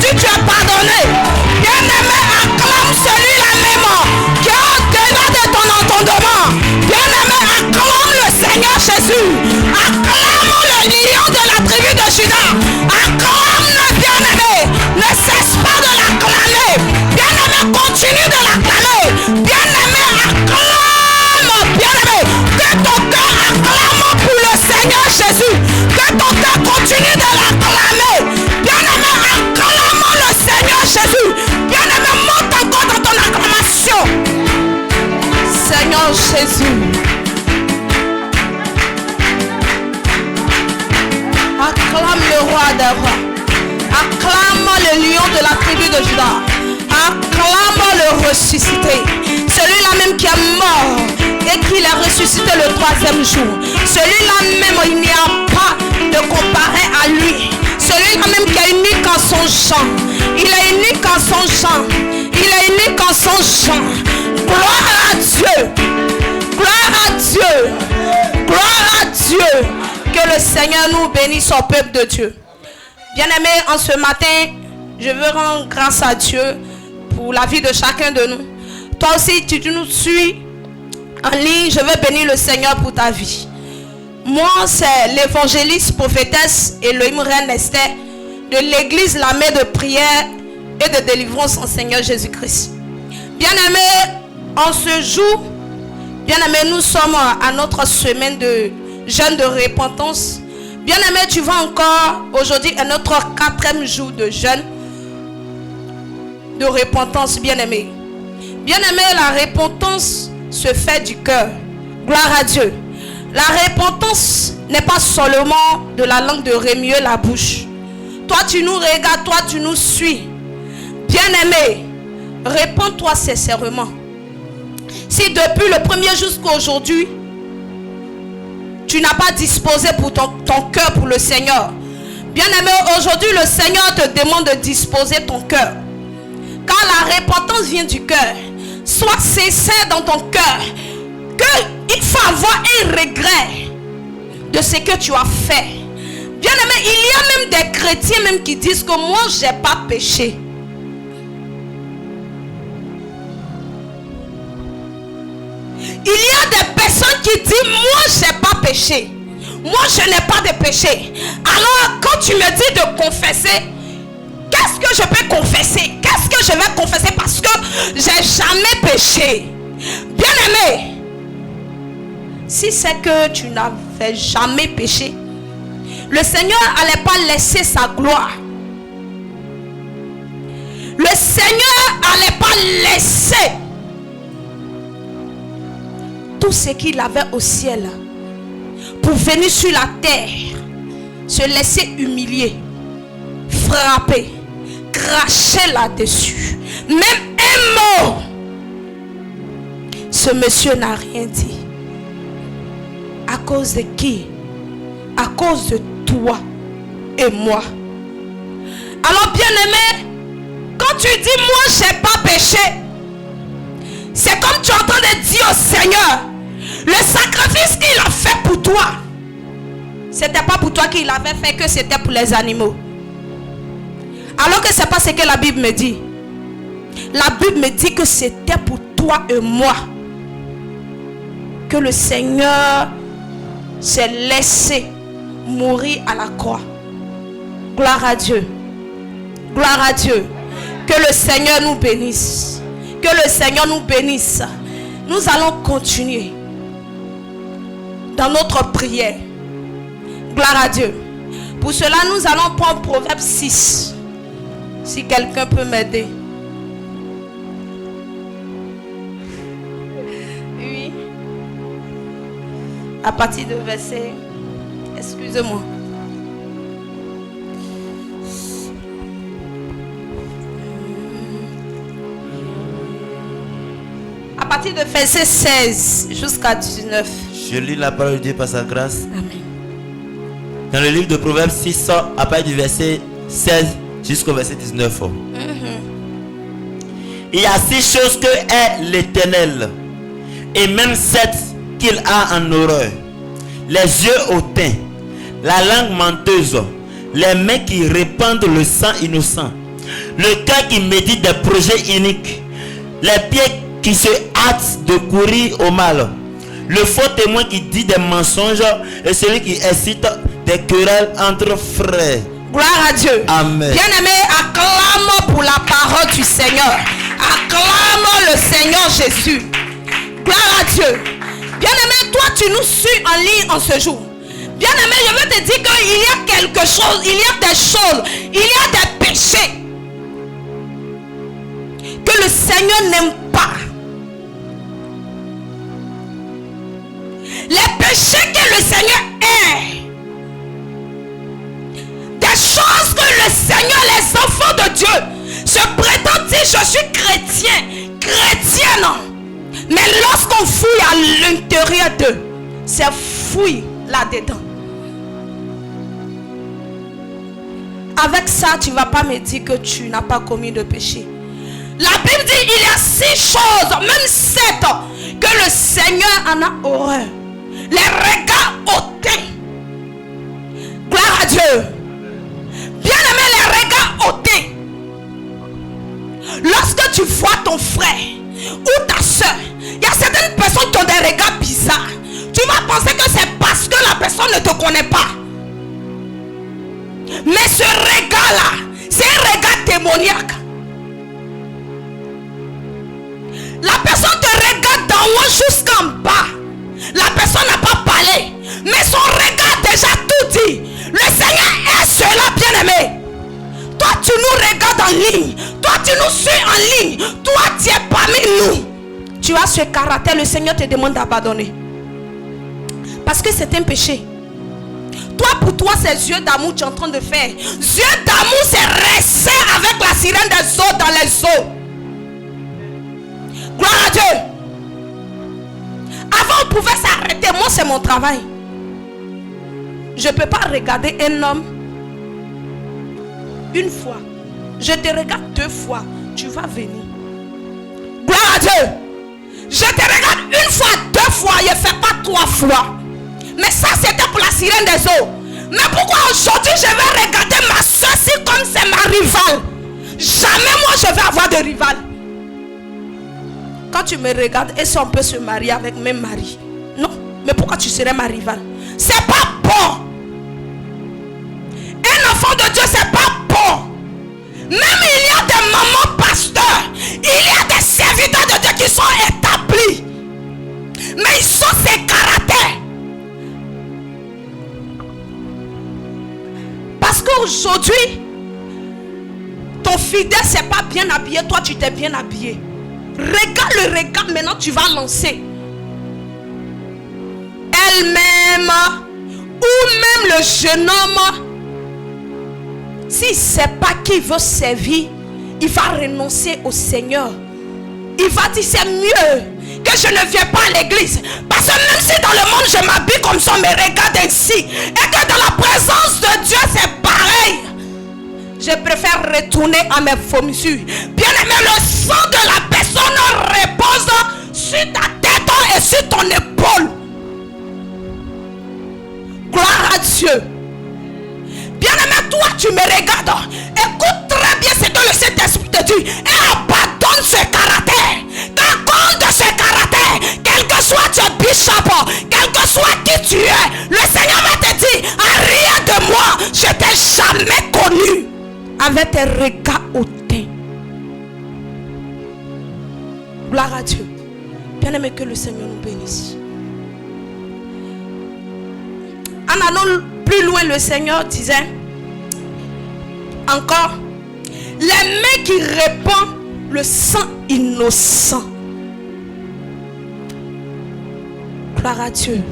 Jésus, tu es pardonné. Bien-aimé, acclame celui-là même qui est au-delà de ton entendement. Bien-aimé, acclame le Seigneur Jésus. Acclame le lion de la tribu de Juda. Acclame-le, bien-aimé. Ne cesse pas de l'acclamer. Bien-aimé, continue de l'acclamer. Bien-aimé, acclame. Bien-aimé, que ton cœur acclame pour le Seigneur Jésus. Que ton cœur continue de l'acclamer. Bien-aimé, acclame le Seigneur Jésus. Bien-aimé, monte encore dans ton acclamation. Seigneur Jésus. Acclame le roi des rois. Acclame le lion de la tribu de Juda. Acclame le ressuscité. Celui-là même qui est mort et qui l'a ressuscité le 3e jour. Celui-là même, il n'y a pas de comparé à lui. Celui-là même qui est unique en son genre. Il est unique en son genre. Il est unique en son genre. Gloire à Dieu. Gloire à Dieu. Gloire à Dieu. Que le Seigneur nous bénisse au peuple de Dieu. Bien-aimés, en ce matin, je veux rendre grâce à Dieu pour la vie de chacun de nous. Toi aussi, tu nous suis en ligne, je veux bénir le Seigneur pour ta vie. Moi, c'est l'évangéliste prophétesse Elohim Reine Esther de l'église La Main de prière et de délivrance en Seigneur Jésus-Christ. Bien-aimés, en ce jour, bien-aimés, nous sommes à notre semaine de jeûne de repentance. Bien-aimé, tu vas encore aujourd'hui à notre 4e jour de jeûne de repentance, bien-aimé. Bien-aimé, la repentance se fait du cœur. Gloire à Dieu. La repentance n'est pas seulement de la langue de remuer la bouche. Toi, tu nous regardes, toi, tu nous suis. Bien-aimé, répands-toi sincèrement. Si depuis le premier jour jusqu'à aujourd'hui, tu n'as pas disposé pour ton cœur pour le Seigneur. Bien-aimé, aujourd'hui, le Seigneur te demande de disposer ton cœur. Quand la repentance vient du cœur, sois sincère dans ton cœur. Il faut avoir un regret de ce que tu as fait. Bien-aimé, il y a même des chrétiens même qui disent que moi, je n'ai pas péché. Il y a des personnes qui disent moi je n'ai pas péché. Moi je n'ai pas de péché. Alors quand tu me dis de confesser, qu'est-ce que je peux confesser? Qu'est-ce que je vais confesser? Parce que j'ai jamais péché. Bien-aimé, si c'est que tu n'avais jamais péché, le Seigneur n'allait pas laisser sa gloire. Le Seigneur n'allait pas laisser tout ce qu'il avait au ciel pour venir sur la terre, se laisser humilier, frapper, cracher là-dessus. Même un mot, ce monsieur n'a rien dit. À cause de qui? À cause de toi et moi. Alors bien-aimé, quand tu dis moi j'ai pas péché, c'est comme tu es en train de dire au Seigneur, le sacrifice qu'il a fait pour toi, c'était pas pour toi qu'il avait fait, que c'était pour les animaux. Alors que c'est pas ce que la Bible me dit. La Bible me dit que c'était pour toi et moi que le Seigneur s'est laissé mourir à la croix. Gloire à Dieu. Gloire à Dieu. Que le Seigneur nous bénisse. Que le Seigneur nous bénisse. Nous allons continuer dans notre prière. Gloire à Dieu. Pour cela, nous allons prendre Proverbe 6. Si quelqu'un peut m'aider. Oui. À partir de verset... Excusez-moi. À partir de verset 16 jusqu'à 19. Je lis la parole de Dieu par sa grâce. Amen. Dans le livre de Proverbes 6, à partir du verset 16 jusqu'au verset 19. Il y a 6 choses que est l'Éternel, et même 7 qu'il a en horreur: les yeux hautains, la langue menteuse, les mains qui répandent le sang innocent, le cœur qui médite des projets iniques, les pieds qui se hâtent de courir au mal, le faux témoin qui dit des mensonges et celui qui excite des querelles entre frères. Gloire à Dieu. Amen. Bien-aimé, acclame pour la parole du Seigneur. Acclame le Seigneur Jésus. Gloire à Dieu. Bien-aimé, toi tu nous suis en ligne en ce jour. Bien-aimé, je veux te dire qu'il y a quelque chose, il y a des choses, il y a des péchés que le Seigneur n'aime pas. Les péchés que le Seigneur hait. Des choses que le Seigneur, les enfants de Dieu, se prétendent dire je suis chrétien, chrétienne. Mais lorsqu'on fouille à l'intérieur d'eux, c'est fouille là-dedans. Avec ça, tu ne vas pas me dire que tu n'as pas commis de péché. La Bible dit il y a 6 choses, même 7, que le Seigneur en a horreur. Les regards hautains. Gloire à Dieu. Bien-aimé, les regards hautains. Lorsque tu vois ton frère ou ta soeur, il y a certaines personnes qui ont des regards bizarres. Tu vas penser que c'est parce que la personne ne te connaît pas. Mais ce regard-là, c'est un regard démoniaque. La personne te regarde d'en haut jusqu'en bas. La personne n'a pas parlé, mais son regard déjà tout dit. Le Seigneur est cela, bien-aimé. Toi, tu nous regardes en ligne. Toi, tu nous suis en ligne. Toi, tu es parmi nous. Tu as ce caractère, le Seigneur te demande d'abandonner. Parce que c'est un péché. Toi, pour toi, ces yeux d'amour que tu es en train de faire. Yeux d'amour, c'est rester avec la sirène des eaux dans les eaux. Gloire à Dieu. Avant, on pouvait s'arrêter. Moi, c'est mon travail. Je ne peux pas regarder un homme une fois. Je te regarde 2 fois. Tu vas venir. Gloire à Dieu. Je te regarde une fois, 2 fois. Je ne fais pas 3 fois. Mais ça, c'était pour la sirène des eaux. Mais pourquoi aujourd'hui, je vais regarder ma soeur si comme c'est ma rivale? Jamais moi, je vais avoir de rival. Quand tu me regardes, est-ce qu'on peut se marier avec même mari? Non. Mais pourquoi tu serais ma rivale? C'est pas bon. Un enfant de Dieu, c'est pas bon. Même il y a des mamans pasteurs, il y a des serviteurs de Dieu qui sont établis. Mais ils ont ces caractères. Parce qu'aujourd'hui, ton fidèle c'est pas bien habillé, toi tu t'es bien habillé. Regarde le regard, maintenant tu vas lancer. Elle-même ou même le jeune homme, s'il ne sait pas qui veut servir, il va renoncer au Seigneur. Il va dire c'est mieux que je ne viens pas à l'église. Parce que même si dans le monde je m'habille comme ça, me regarde ainsi, et que dans la présence de Dieu c'est pareil, je préfère retourner à mes fourmissures. Bien aimé, le sang de la personne repose sur ta tête et sur ton épaule. Gloire à Dieu. Bien aimé, toi tu me regardes. Écoute très bien ce que le Saint-Esprit te dit. Et abandonne ce caractère. À cause de ce caractère, quel que soit ton bishop, quel que soit qui tu es, le Seigneur va te dire, à rien de moi, je t'ai jamais connu. Avec tes regards hautains. Gloire à Dieu. Bien aimé, que le Seigneur nous bénisse. En allant plus loin, le Seigneur disait encore, les mains qui répandent le sang innocent. Gloire à Dieu.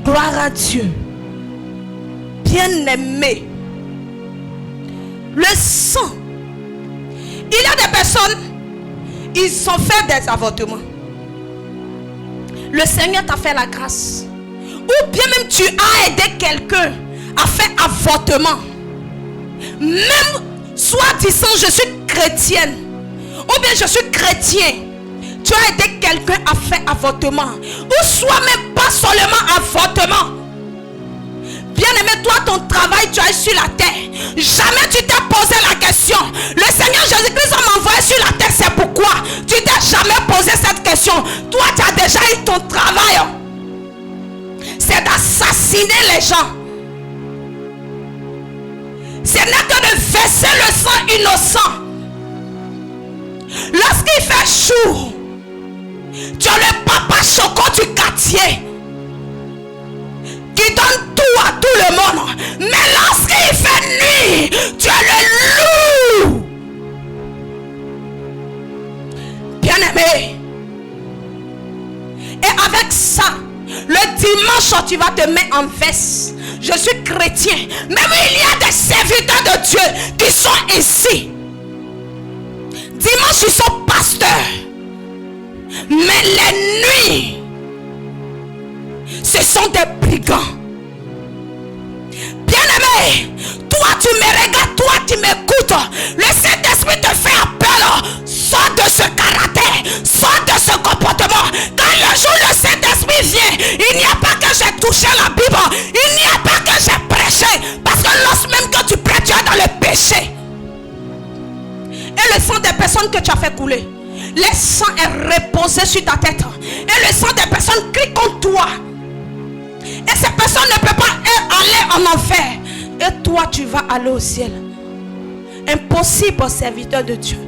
Gloire à Dieu. Bien-aimé. Le sang. Il y a des personnes, ils ont fait des avortements. Le Seigneur t'a fait la grâce. Ou bien même tu as aidé quelqu'un à faire avortement. Même soit disant je suis chrétienne. Ou bien je suis chrétien. Tu as aidé quelqu'un à faire avortement. Ou soit même pas seulement avortement. Bien-aimé, toi, ton travail, tu es sur la terre. Jamais tu t'es posé la question. Le Seigneur Jésus-Christ m'a envoyé sur la terre, c'est pourquoi? Tu t'es jamais posé cette question. Toi, tu as déjà eu ton travail. C'est d'assassiner les gens. Ce n'est que de verser le sang innocent. Lorsqu'il fait jour, tu as le papa choco du quartier qui donne tout à tout le monde. Mais lorsqu'il fait nuit, tu es le loup. Bien-aimé. Et avec ça, le dimanche, tu vas te mettre en veste. Je suis chrétien. Même il y a des serviteurs de Dieu qui sont ici. Dimanche, ils sont pasteurs. Mais les nuits, ce sont des brigands. Bien-aimé, toi tu me regardes, toi tu m'écoutes. Le Saint-Esprit te fait appel. Sors de ce caractère, sors de ce comportement. Quand le jour le Saint-Esprit vient, il n'y a pas que j'ai touché la Bible, il n'y a pas que j'ai prêché. Parce que lorsque même que tu prêches, tu es dans le péché. Et le sang des personnes que tu as fait couler, le sang est reposé sur ta tête. Et le sang des personnes crie contre toi. Et ces personnes ne peuvent pas aller en enfer. Et toi, tu vas aller au ciel. Impossible, serviteur de Dieu.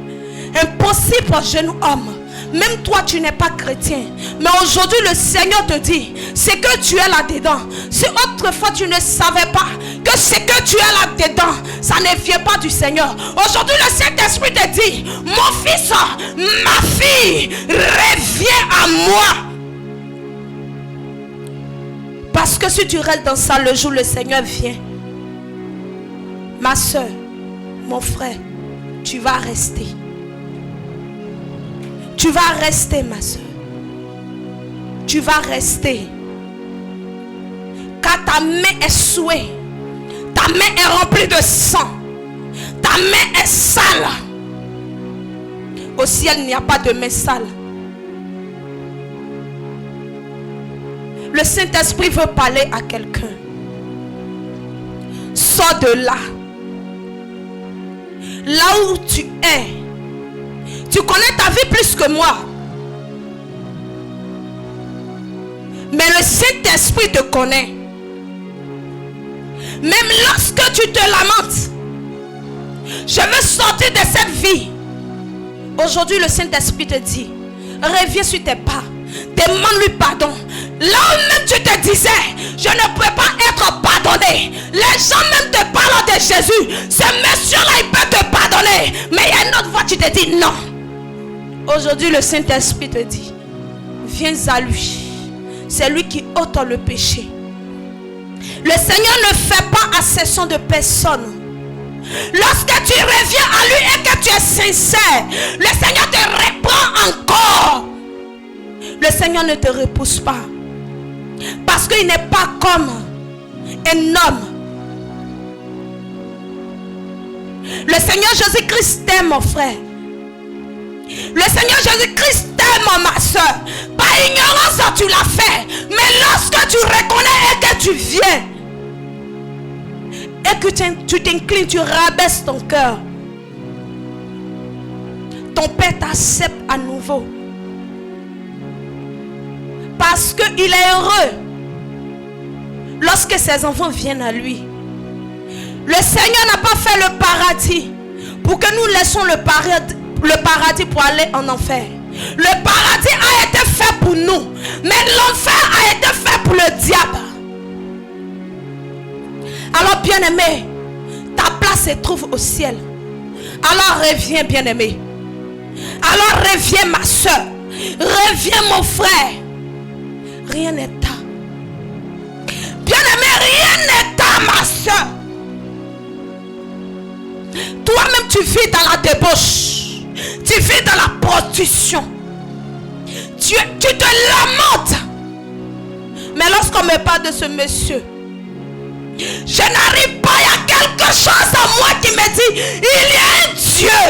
Impossible, jeune homme. Même toi, tu n'es pas chrétien. Mais aujourd'hui, le Seigneur te dit, c'est que tu es là-dedans. Si autrefois, tu ne savais pas que c'est que tu es là-dedans, ça ne vient pas du Seigneur. Aujourd'hui, le Saint-Esprit te dit, mon fils, ma fille, reviens à moi. Parce que si tu restes dans ça, le jour où le Seigneur vient, ma soeur, mon frère, tu vas rester. Tu vas rester, ma soeur. Tu vas rester. Car ta main est souillée. Ta main est remplie de sang. Ta main est sale. Au ciel, il n'y a pas de main sale. Le Saint-Esprit veut parler à quelqu'un. Sors de là. Là où tu es. Tu connais ta vie plus que moi. Mais le Saint-Esprit te connaît. Même lorsque tu te lamentes, je veux sortir de cette vie. Aujourd'hui, le Saint-Esprit te dit, reviens sur tes pas. Demande-lui pardon. Là où même tu te disais, je ne peux pas être pardonné. Les gens même te parlent de Jésus. Ce monsieur-là, il peut te pardonner. Mais il y a une autre fois, tu te dis non. Aujourd'hui, le Saint-Esprit te dit, viens à lui. C'est lui qui ôte le péché. Le Seigneur ne fait pas accession de personne. Lorsque tu reviens à lui et que tu es sincère, le Seigneur te reprend encore. Le Seigneur ne te repousse pas. Parce qu'il n'est pas comme un homme. Le Seigneur Jésus-Christ t'aime, mon frère. Le Seigneur Jésus-Christ t'aime, ma soeur. Par ignorance, tu l'as fait. Mais lorsque tu reconnais et que tu viens, et que tu t'inclines, tu rabaisses ton cœur, ton Père t'accepte à nouveau. Parce qu'il est heureux lorsque ses enfants viennent à lui. Le Seigneur n'a pas fait le paradis pour que nous laissons le paradis pour aller en enfer. Le paradis a été fait pour nous, mais l'enfer a été fait pour le diable. Alors bien-aimé, ta place se trouve au ciel. Alors reviens, bien-aimé. Alors reviens, ma soeur. Reviens, mon frère. Rien n'est ta. Bien-aimé, rien n'est ta, ma soeur. Toi-même, tu vis dans la débauche. Tu vis dans la prostitution. Tu te lamentes. Mais lorsqu'on me parle de ce monsieur, je n'arrive pas, il y a quelque chose en moi qui me dit, il y a un Dieu.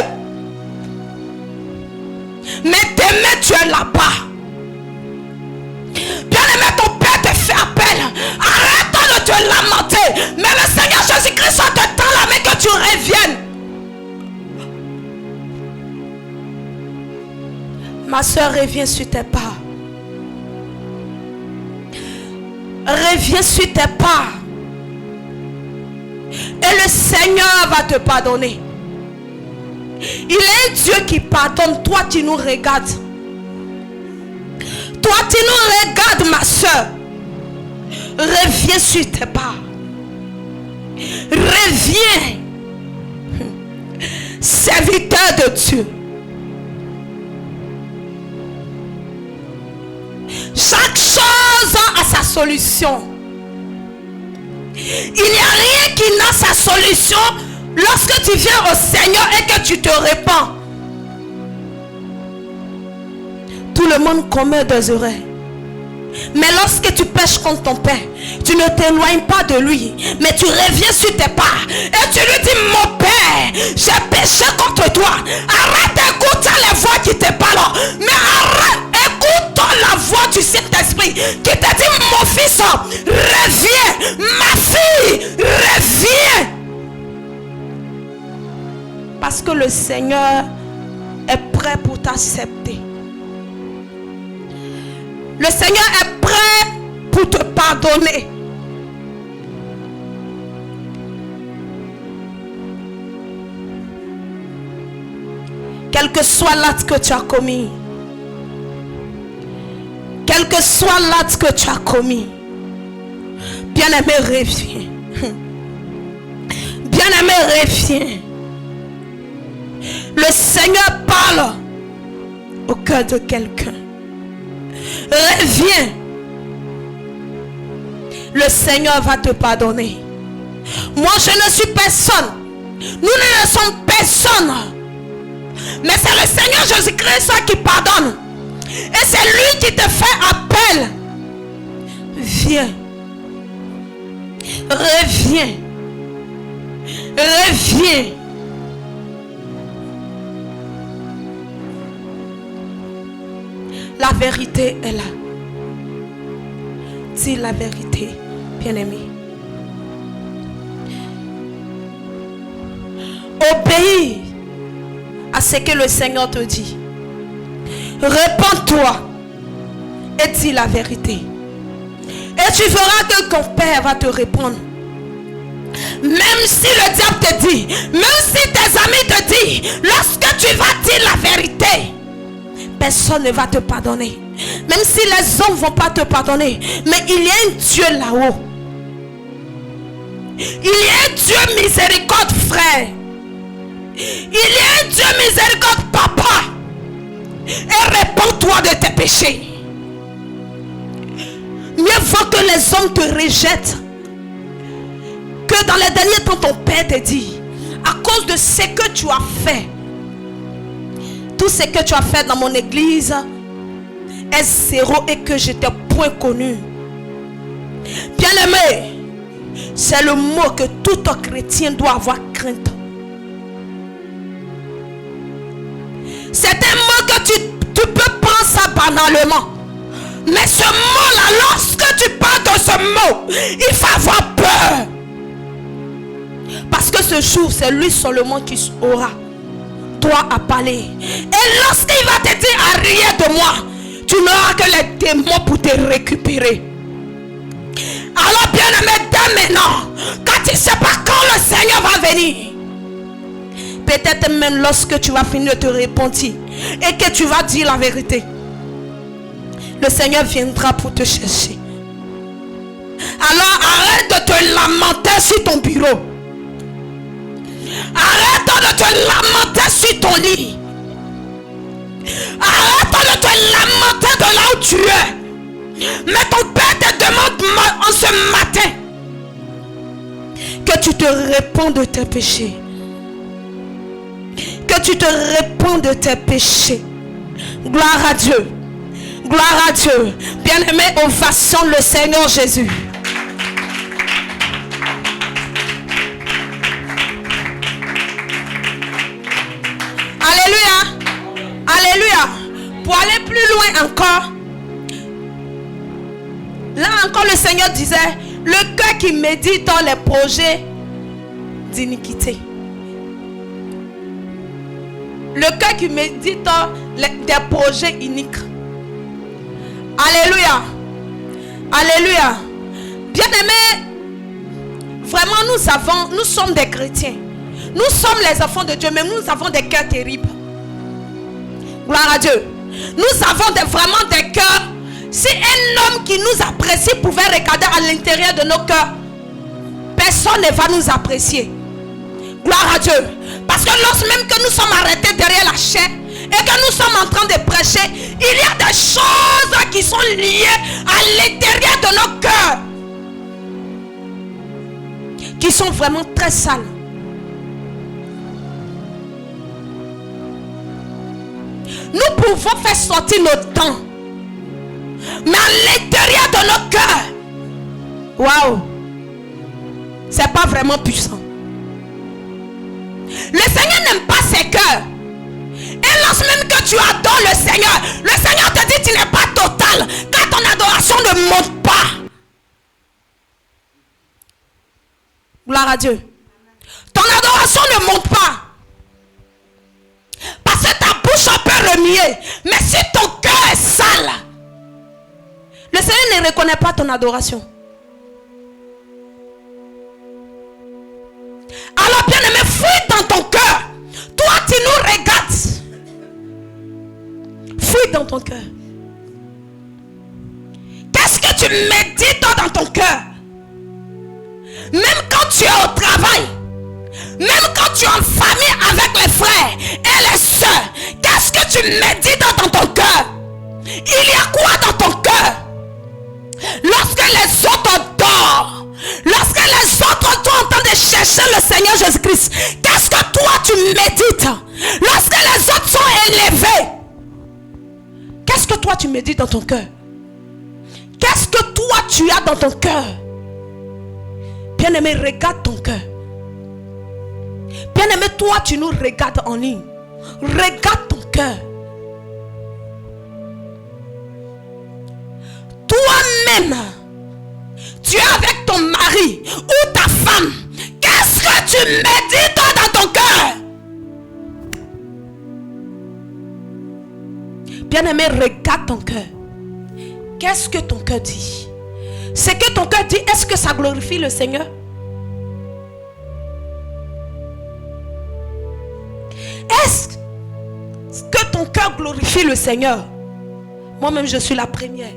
Mais demain tu es là-bas. Bien-aimé, ton Père te fait appel. Arrête de te lamenter. Ma soeur, reviens sur tes pas. Reviens sur tes pas. Et le Seigneur va te pardonner. Il est un Dieu qui pardonne. Toi, tu nous regardes. Toi, tu nous regardes, ma soeur. Reviens sur tes pas. Reviens. Serviteur de Dieu. Chaque chose a sa solution. Il n'y a rien qui n'a sa solution lorsque tu viens au Seigneur et que tu te répands. Tout le monde commet des erreurs. Mais lorsque tu pêches contre ton Père, tu ne t'éloignes pas de lui, mais tu reviens sur tes pas et tu lui dis: mon Père, j'ai péché contre toi. Arrête d'écouter les voix qui te parlent, mais arrête, écoute la voix du Saint-Esprit qui te dit: mon fils, reviens, ma fille, reviens. Parce que le Seigneur est prêt pour t'accepter. Le Seigneur est prêt pour te pardonner. Quel que soit l'acte que tu as commis, quel que soit l'acte que tu as commis, bien-aimé, reviens. Bien-aimé, reviens. Le Seigneur parle au cœur de quelqu'un. Reviens. Le Seigneur va te pardonner. Moi, je ne suis personne. Nous ne sommes personne. Mais c'est le Seigneur Jésus-Christ qui pardonne. Et c'est lui qui te fait appel. Viens. Reviens. Reviens. La vérité est là. Dis la vérité, bien-aimé. Obéis à ce que le Seigneur te dit. Réponds-toi et dis la vérité. Et tu verras que ton Père va te répondre. Même si le diable te dit, même si tes amis te disent, lorsque tu vas dire la vérité, personne ne va te pardonner. Même si les hommes ne vont pas te pardonner. Mais il y a un Dieu là-haut. Il y a un Dieu miséricorde, frère. Il y a un Dieu miséricorde, papa. Et réponds-toi de tes péchés. Mieux vaut que les hommes te rejettent que dans les derniers temps ton Père te dit, à cause de ce que tu as fait, tout ce que tu as fait dans mon église est zéro et que je t'ai point connu. Bien-aimé, c'est le mot que tout chrétien doit avoir crainte. C'est un mot que tu peux prendre ça banalement. Mais ce mot-là, lorsque tu parles de ce mot, il faut avoir peur. Parce que ce jour, c'est lui seulement qui aura toi à parler. Et lorsqu'il va te dire arrière de moi, tu n'auras que les démons pour te récupérer. Alors bien aimé, dès maintenant, quand tu ne sais pas quand le Seigneur va venir, peut-être même lorsque tu vas finir de te repentir et que tu vas dire la vérité, le Seigneur viendra pour te chercher. Alors arrête de te lamenter sur ton bureau. Arrête de te lamenter sur ton lit. Arrête de te lamenter de là où tu es. Mais ton Père te demande en ce matin que tu te réponds de tes péchés. Que tu te réponds de tes péchés. Gloire à Dieu. Gloire à Dieu. Bien-aimé, ovation le Seigneur Jésus. Alléluia. Alléluia. Pour aller plus loin encore, là encore le Seigneur disait, le cœur qui médite dans les projets d'iniquité. Le cœur qui médite des projets uniques. Alléluia. Alléluia. Bien-aimés, vraiment nous sommes des chrétiens. Nous sommes les enfants de Dieu, mais nous avons des cœurs terribles. Gloire à Dieu. Nous avons vraiment des cœurs. Si un homme qui nous apprécie pouvait regarder à l'intérieur de nos cœurs, personne ne va nous apprécier. Gloire à Dieu. Parce que lorsque même que nous sommes arrêtés derrière la chair et que nous sommes en train de prêcher, il y a des choses qui sont liées à l'intérieur de nos cœurs qui sont vraiment très sales. Nous pouvons faire sortir nos dents, mais à l'intérieur de nos cœurs, waouh, c'est pas vraiment puissant. Le Seigneur n'aime pas ses cœurs. Et lorsque même que tu adores le Seigneur te dit tu n'es pas total, car ton adoration ne monte pas. Gloire à Dieu. Ton adoration ne monte pas. Parce que ta bouche peut remuer. Mais si ton cœur est sale, le Seigneur ne reconnaît pas ton adoration. Alors bien-aimé, fouille dans ton cœur. Toi tu nous regardes. Fouille dans ton cœur. Qu'est-ce que tu médites dans ton cœur? Même quand tu es au travail, même quand tu es en famille avec les frères et les soeurs, qu'est-ce que tu médites dans ton cœur? Il y a quoi dans ton cœur? Lorsque les autres dorment, lorsque les autres sont en train de chercher le Seigneur Jésus-Christ, qu'est-ce que toi tu médites? Lorsque les autres sont élevés, qu'est-ce que toi tu médites dans ton cœur? Qu'est-ce que toi tu as dans ton cœur? Bien-aimé, regarde ton cœur. Bien-aimé, toi tu nous regardes en ligne. Regarde ton cœur. Toi-même, tu es avec ton mari ou ta femme. Qu'est-ce que tu médites dans ton cœur? Bien-aimé, regarde ton cœur. Qu'est-ce que ton cœur dit? Ce que ton cœur dit, est-ce que ça glorifie le Seigneur? Est-ce que ton cœur glorifie le Seigneur? Moi-même, je suis la première.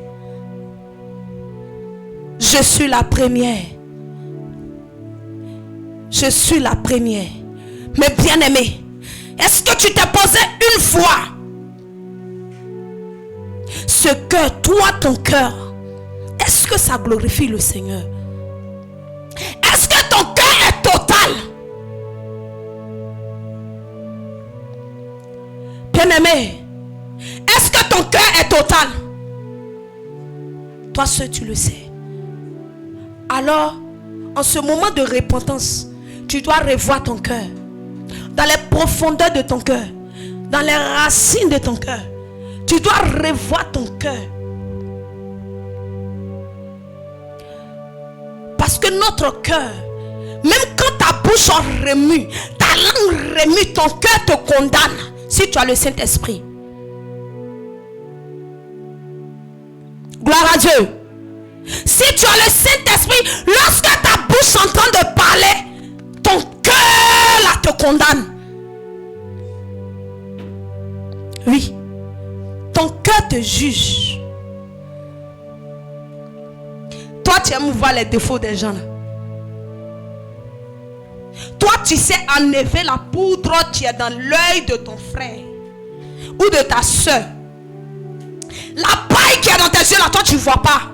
Je suis la première. Je suis la première. Mais bien-aimé, est-ce que tu t'es posé une fois ce cœur, toi, ton cœur, est-ce que ça glorifie le Seigneur? Est-ce que ton cœur est total? Bien-aimé, est-ce que ton cœur est total? Toi seul tu le sais. Alors, en ce moment de repentance, tu dois revoir ton cœur. Dans les profondeurs de ton cœur, dans les racines de ton cœur, tu dois revoir ton cœur. Parce que notre cœur, même quand ta bouche remue, ta langue remue, ton cœur te condamne. Si tu as le Saint-Esprit. Gloire à Dieu. Si tu as le Saint-Esprit, lorsque ta bouche est en train de parler, ton cœur là te condamne. Oui. Ton cœur te juge. Toi, tu aimes voir les défauts des gens là. Toi, tu sais enlever la poudre qui est dans l'œil de ton frère ou de ta soeur. La paille qui est dans tes yeux là, toi, tu ne vois pas.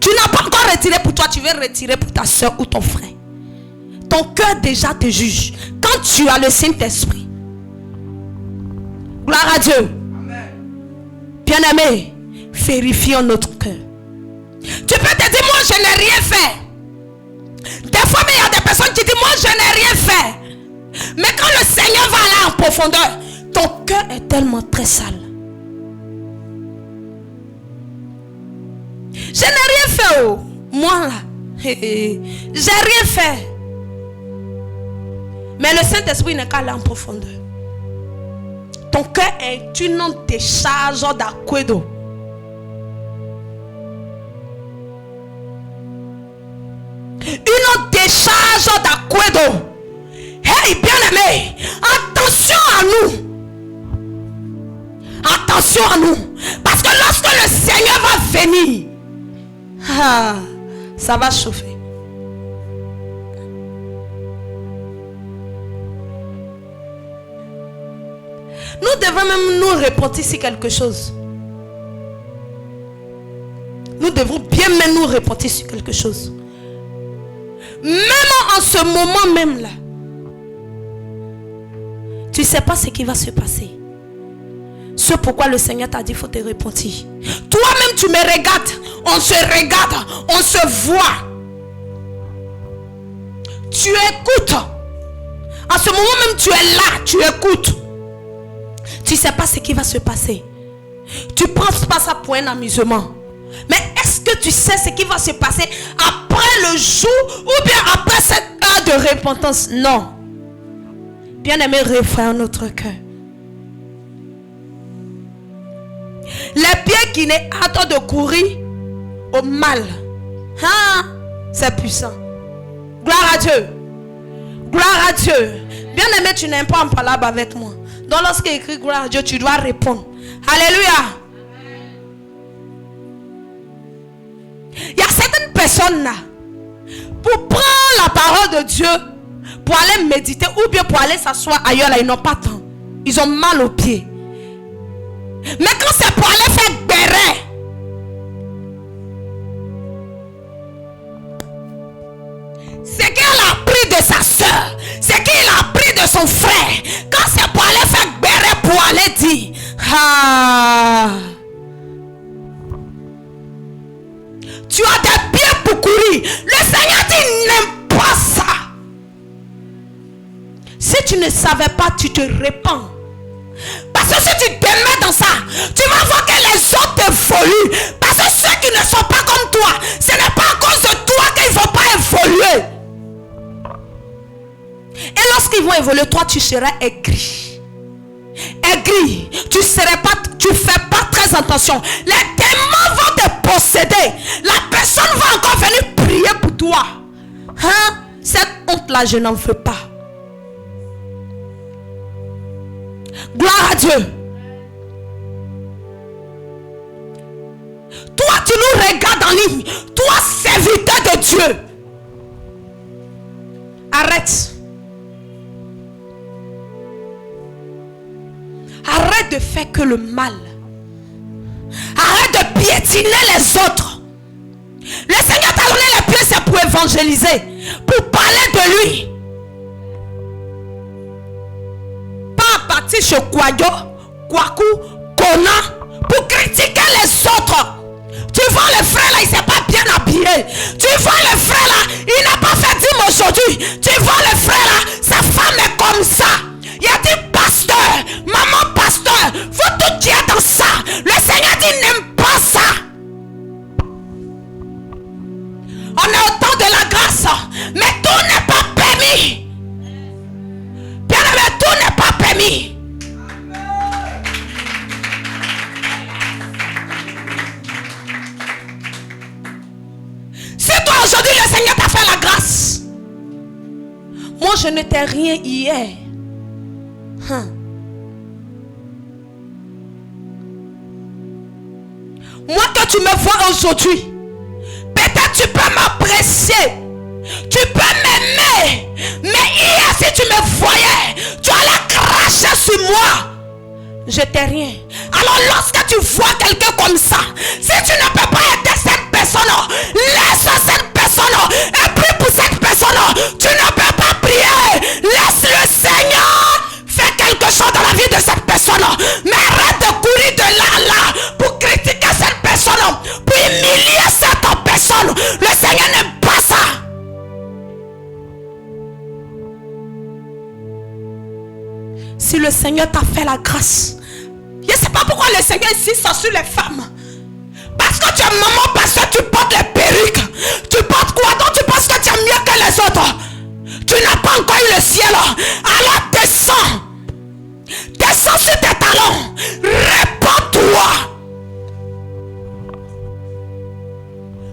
Tu n'as pas encore retiré pour toi, tu veux retirer pour ta soeur ou ton frère. Ton cœur déjà te juge. Quand tu as le Saint-Esprit. Gloire à Dieu. Bien-aimé, vérifions notre cœur. Tu peux te dire, moi, je n'ai rien fait. Des fois, il y a des personnes qui disent, moi, je n'ai rien fait. Mais quand le Seigneur va là en profondeur, ton cœur est tellement très sale. Je n'ai rien fait, oh. Moi, là. J'ai rien fait. Mais le Saint-Esprit n'est qu'à là en profondeur. Ton cœur est une décharge d'aquedo. Une décharge d'aquedo. Hey, bien-aimé, attention à nous. Attention à nous. Parce que lorsque le Seigneur va venir, ça va chauffer. Nous devons même nous repentir sur quelque chose. Nous devons bien même nous repentir sur quelque chose. Même en ce moment même là, tu ne sais pas ce qui va se passer. C'est pourquoi le Seigneur t'a dit, il faut te repentir. Toi-même tu me regardes, on se voit. Tu écoutes. En ce moment même tu es là, tu écoutes. Tu ne sais pas ce qui va se passer. Tu ne penses pas ça pour un amusement. Mais est-ce que tu sais ce qui va se passer après le jour ou bien après cette heure de repentance? Non. Bien-aimé, refrain notre cœur. Les pieds qui n'est hâte de courir au mal. C'est puissant. Gloire à Dieu. Gloire à Dieu. Bien-aimé, tu n'aimes pas en parler avec moi. Donc lorsqu'il écrit gloire à Dieu, tu dois répondre. Alléluia. Il y a certaines personnes là, pour prendre la parole de Dieu, pour aller méditer ou bien pour aller s'asseoir ailleurs, là, ils n'ont pas de temps. Ils ont mal aux pieds. Mais quand c'est pour aller faire béret, c'est qu'il a appris de sa soeur, c'est qu'il a appris de son frère. Quand c'est pour aller faire béret, pour aller dire, tu as des pieds pour courir. Le Seigneur dit, n'aime pas ça. Si tu ne savais pas, tu te répands. Parce que si tu te mets dans ça, tu vas voir que les autres évoluent. Parce que ceux qui ne sont pas comme toi, ce n'est pas à cause de toi qu'ils ne vont pas évoluer. Et lorsqu'ils vont évoluer, toi tu seras aigri. Aigri. Tu fais pas très attention. Les démons vont te posséder. La personne va encore venir prier pour toi. Cette honte-là, je n'en veux pas. Gloire à Dieu. Toi, tu nous regardes en ligne. Toi, serviteur de Dieu. Arrête. Arrête de faire que le mal. Arrête de piétiner les autres. Le Seigneur t'a donné les pieds, c'est pour évangéliser. Pour parler de lui. Chez Kwayo, Kwaku, Kona, pour critiquer les autres. Tu vois le frère là, il ne s'est pas bien habillé. Tu vois le frère là, il n'a pas fait dîme aujourd'hui. Tu vois le frère là, sa femme est comme ça. Il a dit pasteur, maman pasteur, vous tout qui êtes dans ça. Le Seigneur dit n'aime pas ça. On est au temps de la grâce, mais tout n'est pas permis. Bien aimé, tout n'est pas permis. Aujourd'hui, le Seigneur t'a fait la grâce. Moi, je n'étais rien hier. Moi, que tu me vois aujourd'hui, peut-être tu peux m'apprécier. Tu peux m'aimer. Mais hier, si tu me voyais, tu allais cracher sur moi. Je n'étais rien. Alors, lorsque tu vois quelqu'un comme ça, si tu ne peux pas aider cette personne, laisse cette personne et prie pour cette personne. Tu ne peux pas prier. Laisse le Seigneur faire quelque chose dans la vie de cette personne. Mais arrête de courir de là à là pour critiquer cette personne, pour humilier cette personne. Le Seigneur n'aime pas ça. Si le Seigneur t'a fait la grâce, je ne sais pas pourquoi le Seigneur insiste sur les femmes. Parce que tu es maman, parce que tu portes les perruques. Tu portes quoi? Donc tu penses que tu es mieux que les autres. Tu n'as pas encore eu le ciel. Alors descends. Descends sur tes talons. Répands-toi.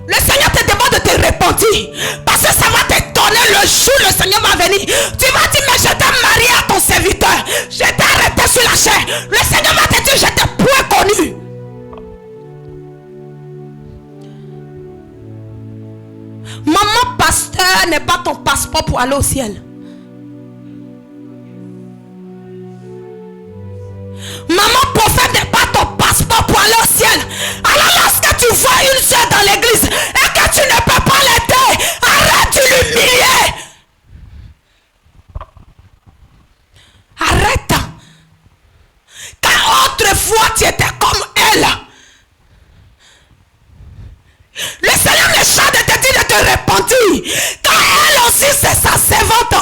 Le Seigneur te demande de te repentir. Parce que ça va t'étonner le jour où le Seigneur va venir. Tu vas dire, mais je t'ai marié à ton serviteur. Je t'ai arrêté sur la chair. Le Seigneur va te dire, je t'ai point connu. Maman pasteur n'est pas ton passeport pour aller au ciel. Maman prophète n'est pas ton passeport pour aller au ciel. Alors lorsque tu vois une soeur dans l'église et que tu ne peux pas l'aider, arrête de l'humilier. Arrête. Car autrefois tu étais comme elle. Le Seigneur ne chante de te dire de te repentir. Car elle aussi c'est sa servante.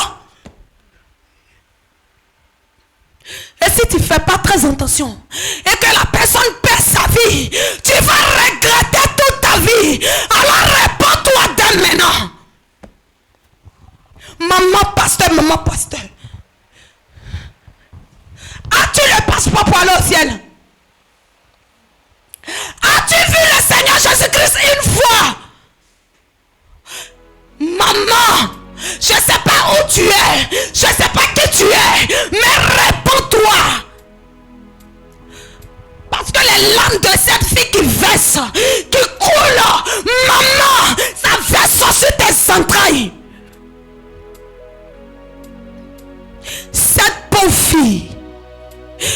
Et si tu ne fais pas très attention et que la personne perd sa vie, tu vas regretter toute ta vie. Alors réponds-toi dès maintenant. Maman pasteur. As-tu le passeport pour aller au ciel? As-tu vu le Seigneur Jésus-Christ une fois? Maman, je ne sais pas où tu es, je ne sais pas qui tu es, mais réponds-toi. Parce que les larmes de cette fille qui verse, qui coule, maman, ça verse sur tes entrailles. Cette pauvre fille,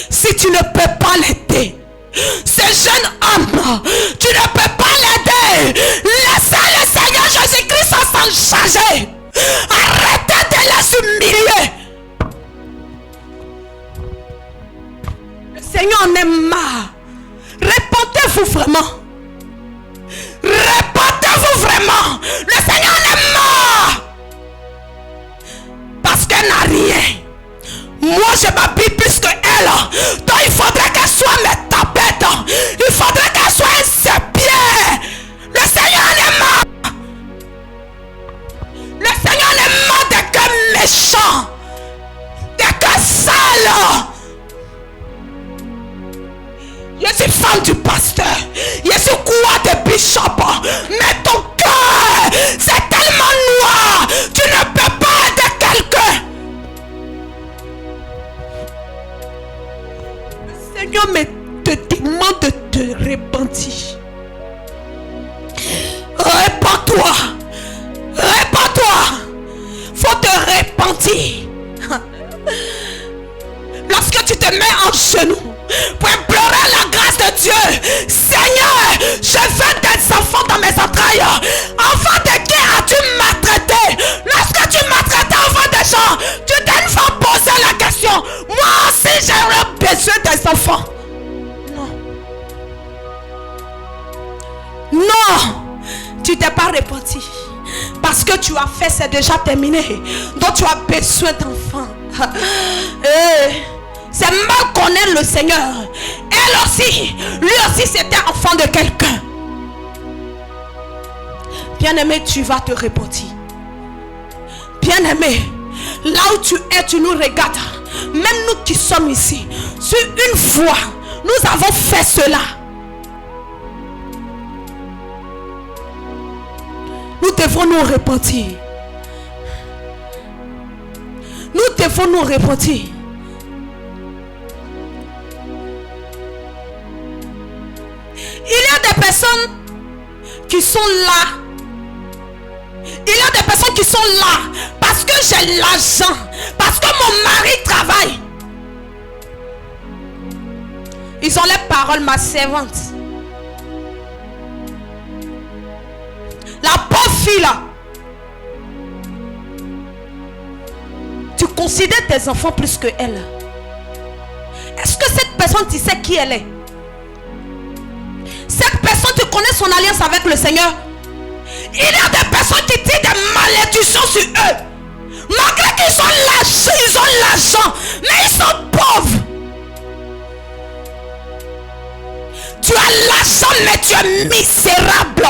si tu ne peux pas l'aider, ce jeune homme, tu ne peux pas l'aider. Laissez le Seigneur Jésus-Christ s'en charger. Arrêtez de les humilier. Le Seigneur en est marre. Répondez-vous vraiment. Répondez-vous vraiment. Le Seigneur en est marre. Parce qu'elle n'a rien. Moi je m'habille plus que elle. Donc il faudrait qu'elle soit mes tapettes. Il faudrait qu'elle soit un serpier. Le Seigneur en est marre. Le Seigneur en est marre des cœurs méchants. Des cœurs sales. Je suis femme du pasteur. Je suis quoi de bishop. Mais ton cœur, c'est tellement noir. Tu ne peux pas aider quelqu'un. Le Seigneur te demande de te repentir. Répands-toi. Répands-toi. Faut te repentir. Lorsque tu te mets en genoux pour implorer la grâce de Dieu, Seigneur, je veux des enfants dans mes entrailles. Enfant de qui as-tu maltraité? Lorsque tu maltraitais enfant des gens, tu t'es une fois posé la question, moi aussi j'aurais besoin des enfants. Non, tu t'es pas repenti. Parce que tu as fait, c'est déjà terminé. Donc tu as besoin d'enfants. C'est mal connaître le Seigneur. Elle aussi, lui aussi c'était enfant de quelqu'un. Bien-aimé, tu vas te repentir. Bien-aimé, là où tu es, tu nous regardes. Même nous qui sommes ici, sur une fois, nous avons fait cela. Nous devons nous repentir. Nous devons nous repentir. Il y a des personnes qui sont là. Il y a des personnes qui sont là parce que j'ai l'argent, parce que mon mari travaille. Ils ont les paroles, ma servante. La pauvre fille là. Tu considères tes enfants plus que elle. Est-ce que cette personne, tu sais qui elle est? Cette personne, tu connais son alliance avec le Seigneur? Il y a des personnes qui tirent des malédictions sur eux. Malgré qu'ils ont l'argent, mais ils sont pauvres. Tu as l'argent, mais tu es misérable.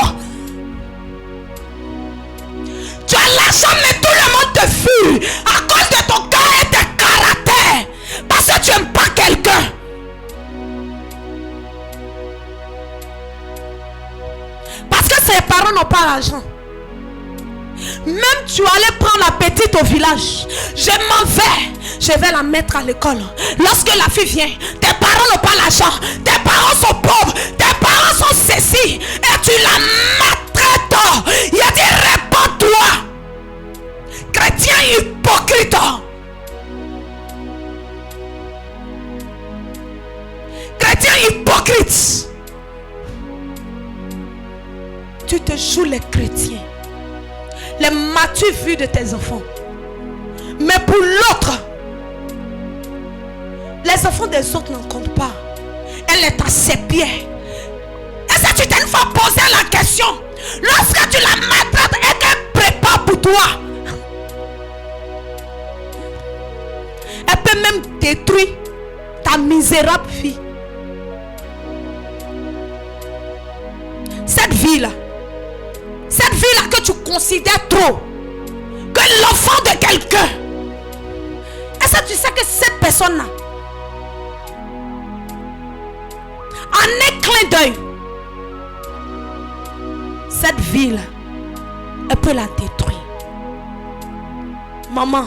Tu as l'argent, mais tout le monde te fuit à cause de ton cœur et de caractère. Parce que tu n'aimes pas quelqu'un. n'ont pas l'argent. Même tu allais prendre la petite au village. Je m'en vais. Je vais la mettre à l'école. Lorsque la fille vient, tes parents n'ont pas l'argent. Tes parents sont pauvres. Tes parents sont ceci. Et tu la maltraites. Il a dit réponds-toi. Chrétien hypocrite. Chrétien hypocrite. Tu te joues les chrétiens. Les m'as-tu vu de tes enfants? Mais pour l'autre, les enfants des autres n'en comptent pas. Elle est à ses pieds. Est-ce que tu t'es une fois posé la question? Lorsque tu la maltraites et qu'elle prépare pour toi, elle peut même détruire ta misérable vie. Cette vie-là, que tu considères trop, que l'enfant de quelqu'un, est-ce que tu sais que cette personne-là, en un clin d'œil, cette vie-là, elle peut la détruire. Maman,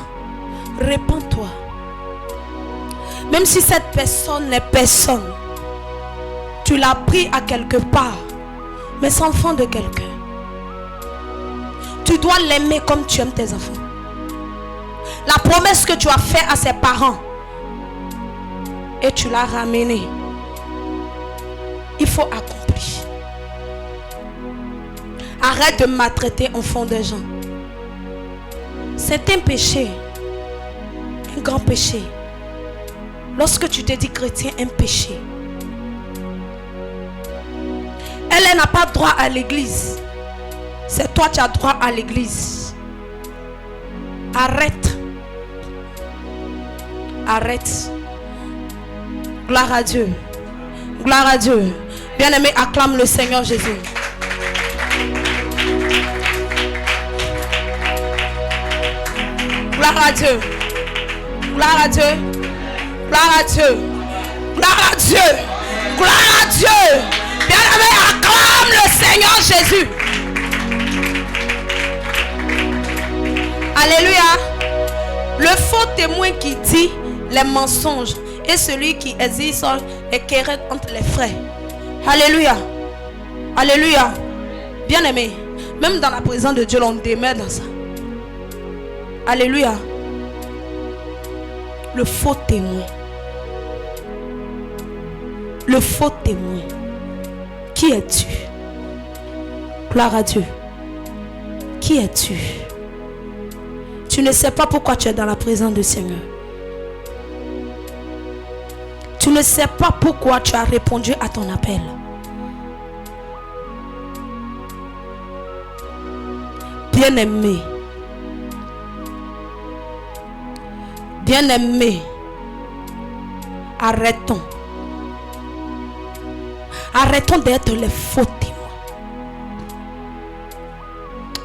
réponds-toi. Même si cette personne n'est personne, tu l'as pris à quelque part, mais c'est enfant de quelqu'un. Tu dois l'aimer comme tu aimes tes enfants. La promesse que tu as faite à ses parents et tu l'as ramenée, il faut accomplir. Arrête de maltraiter enfants des gens. C'est un péché, un grand péché. Lorsque tu te dis chrétien, un péché. Elle n'a pas droit à l'église. C'est toi qui as droit à l'église. Arrête. Arrête. Gloire à Dieu. Gloire à Dieu. Bien-aimé, acclame le Seigneur Jésus. Gloire à Dieu. Gloire à Dieu. Gloire à Dieu. Gloire à Dieu. Gloire à Dieu. Bien-aimé, acclame le Seigneur Jésus. Alléluia. Le faux témoin qui dit les mensonges et celui qui existe les querelles entre les frères. Alléluia. Alléluia. Bien-aimé, même dans la présence de Dieu, on demeure dans ça. Alléluia. Le faux témoin. Le faux témoin. Qui es-tu? Gloire à Dieu. Qui es-tu? Tu ne sais pas pourquoi tu es dans la présence du Seigneur. Tu ne sais pas pourquoi tu as répondu à ton appel. Bien-aimé. Bien-aimé. Arrêtons. Arrêtons d'être les faux témoins.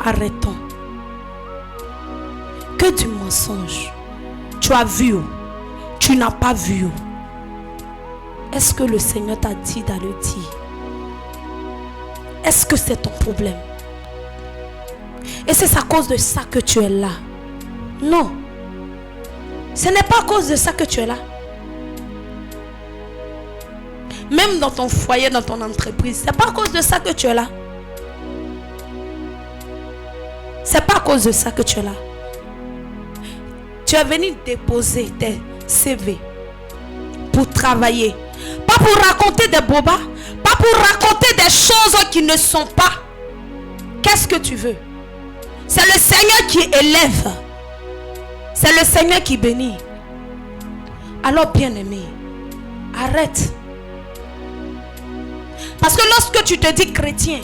Arrêtons. Que du mensonge. Tu as vu ou tu n'as pas vu ou. Est-ce que le Seigneur t'a dit d'aller dire? Est-ce que c'est ton problème? Et c'est à cause de ça que tu es là? Non. Ce n'est pas à cause de ça que tu es là. Même dans ton foyer, dans ton entreprise, c'est pas à cause de ça que tu es là. C'est pas à cause de ça que tu es là. Tu es venu déposer tes CV pour travailler. Pas pour raconter des bobas. Pas pour raconter des choses qui ne sont pas. Qu'est-ce que tu veux? C'est le Seigneur qui élève. C'est le Seigneur qui bénit. Alors bien-aimé, arrête. Parce que lorsque tu te dis chrétien,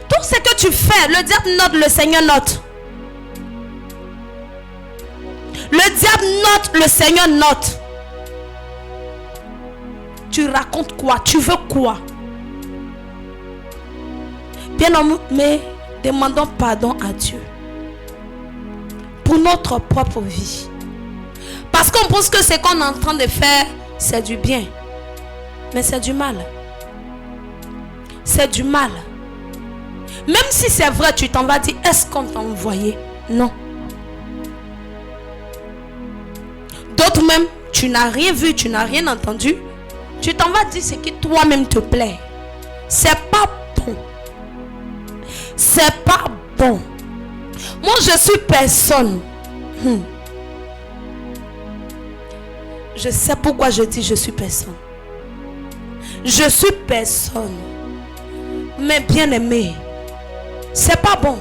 tout ce que tu fais, le diable note, le Seigneur note. Le diable note, le Seigneur note. Tu racontes quoi? Tu veux quoi? Bien-aimé, demandons pardon à Dieu pour notre propre vie. Parce qu'on pense que ce qu'on est en train de faire, c'est du bien. Mais c'est du mal. C'est du mal. Même si c'est vrai, tu t'en vas dire, est-ce qu'on t'a envoyé? Non. D'autres même, tu n'as rien vu, tu n'as rien entendu. Tu t'en vas dire ce qui toi-même te plaît. C'est pas bon. C'est pas bon. Moi, je suis personne. Je sais pourquoi je dis je suis personne. Je suis personne. Mais bien aimé, c'est pas bon.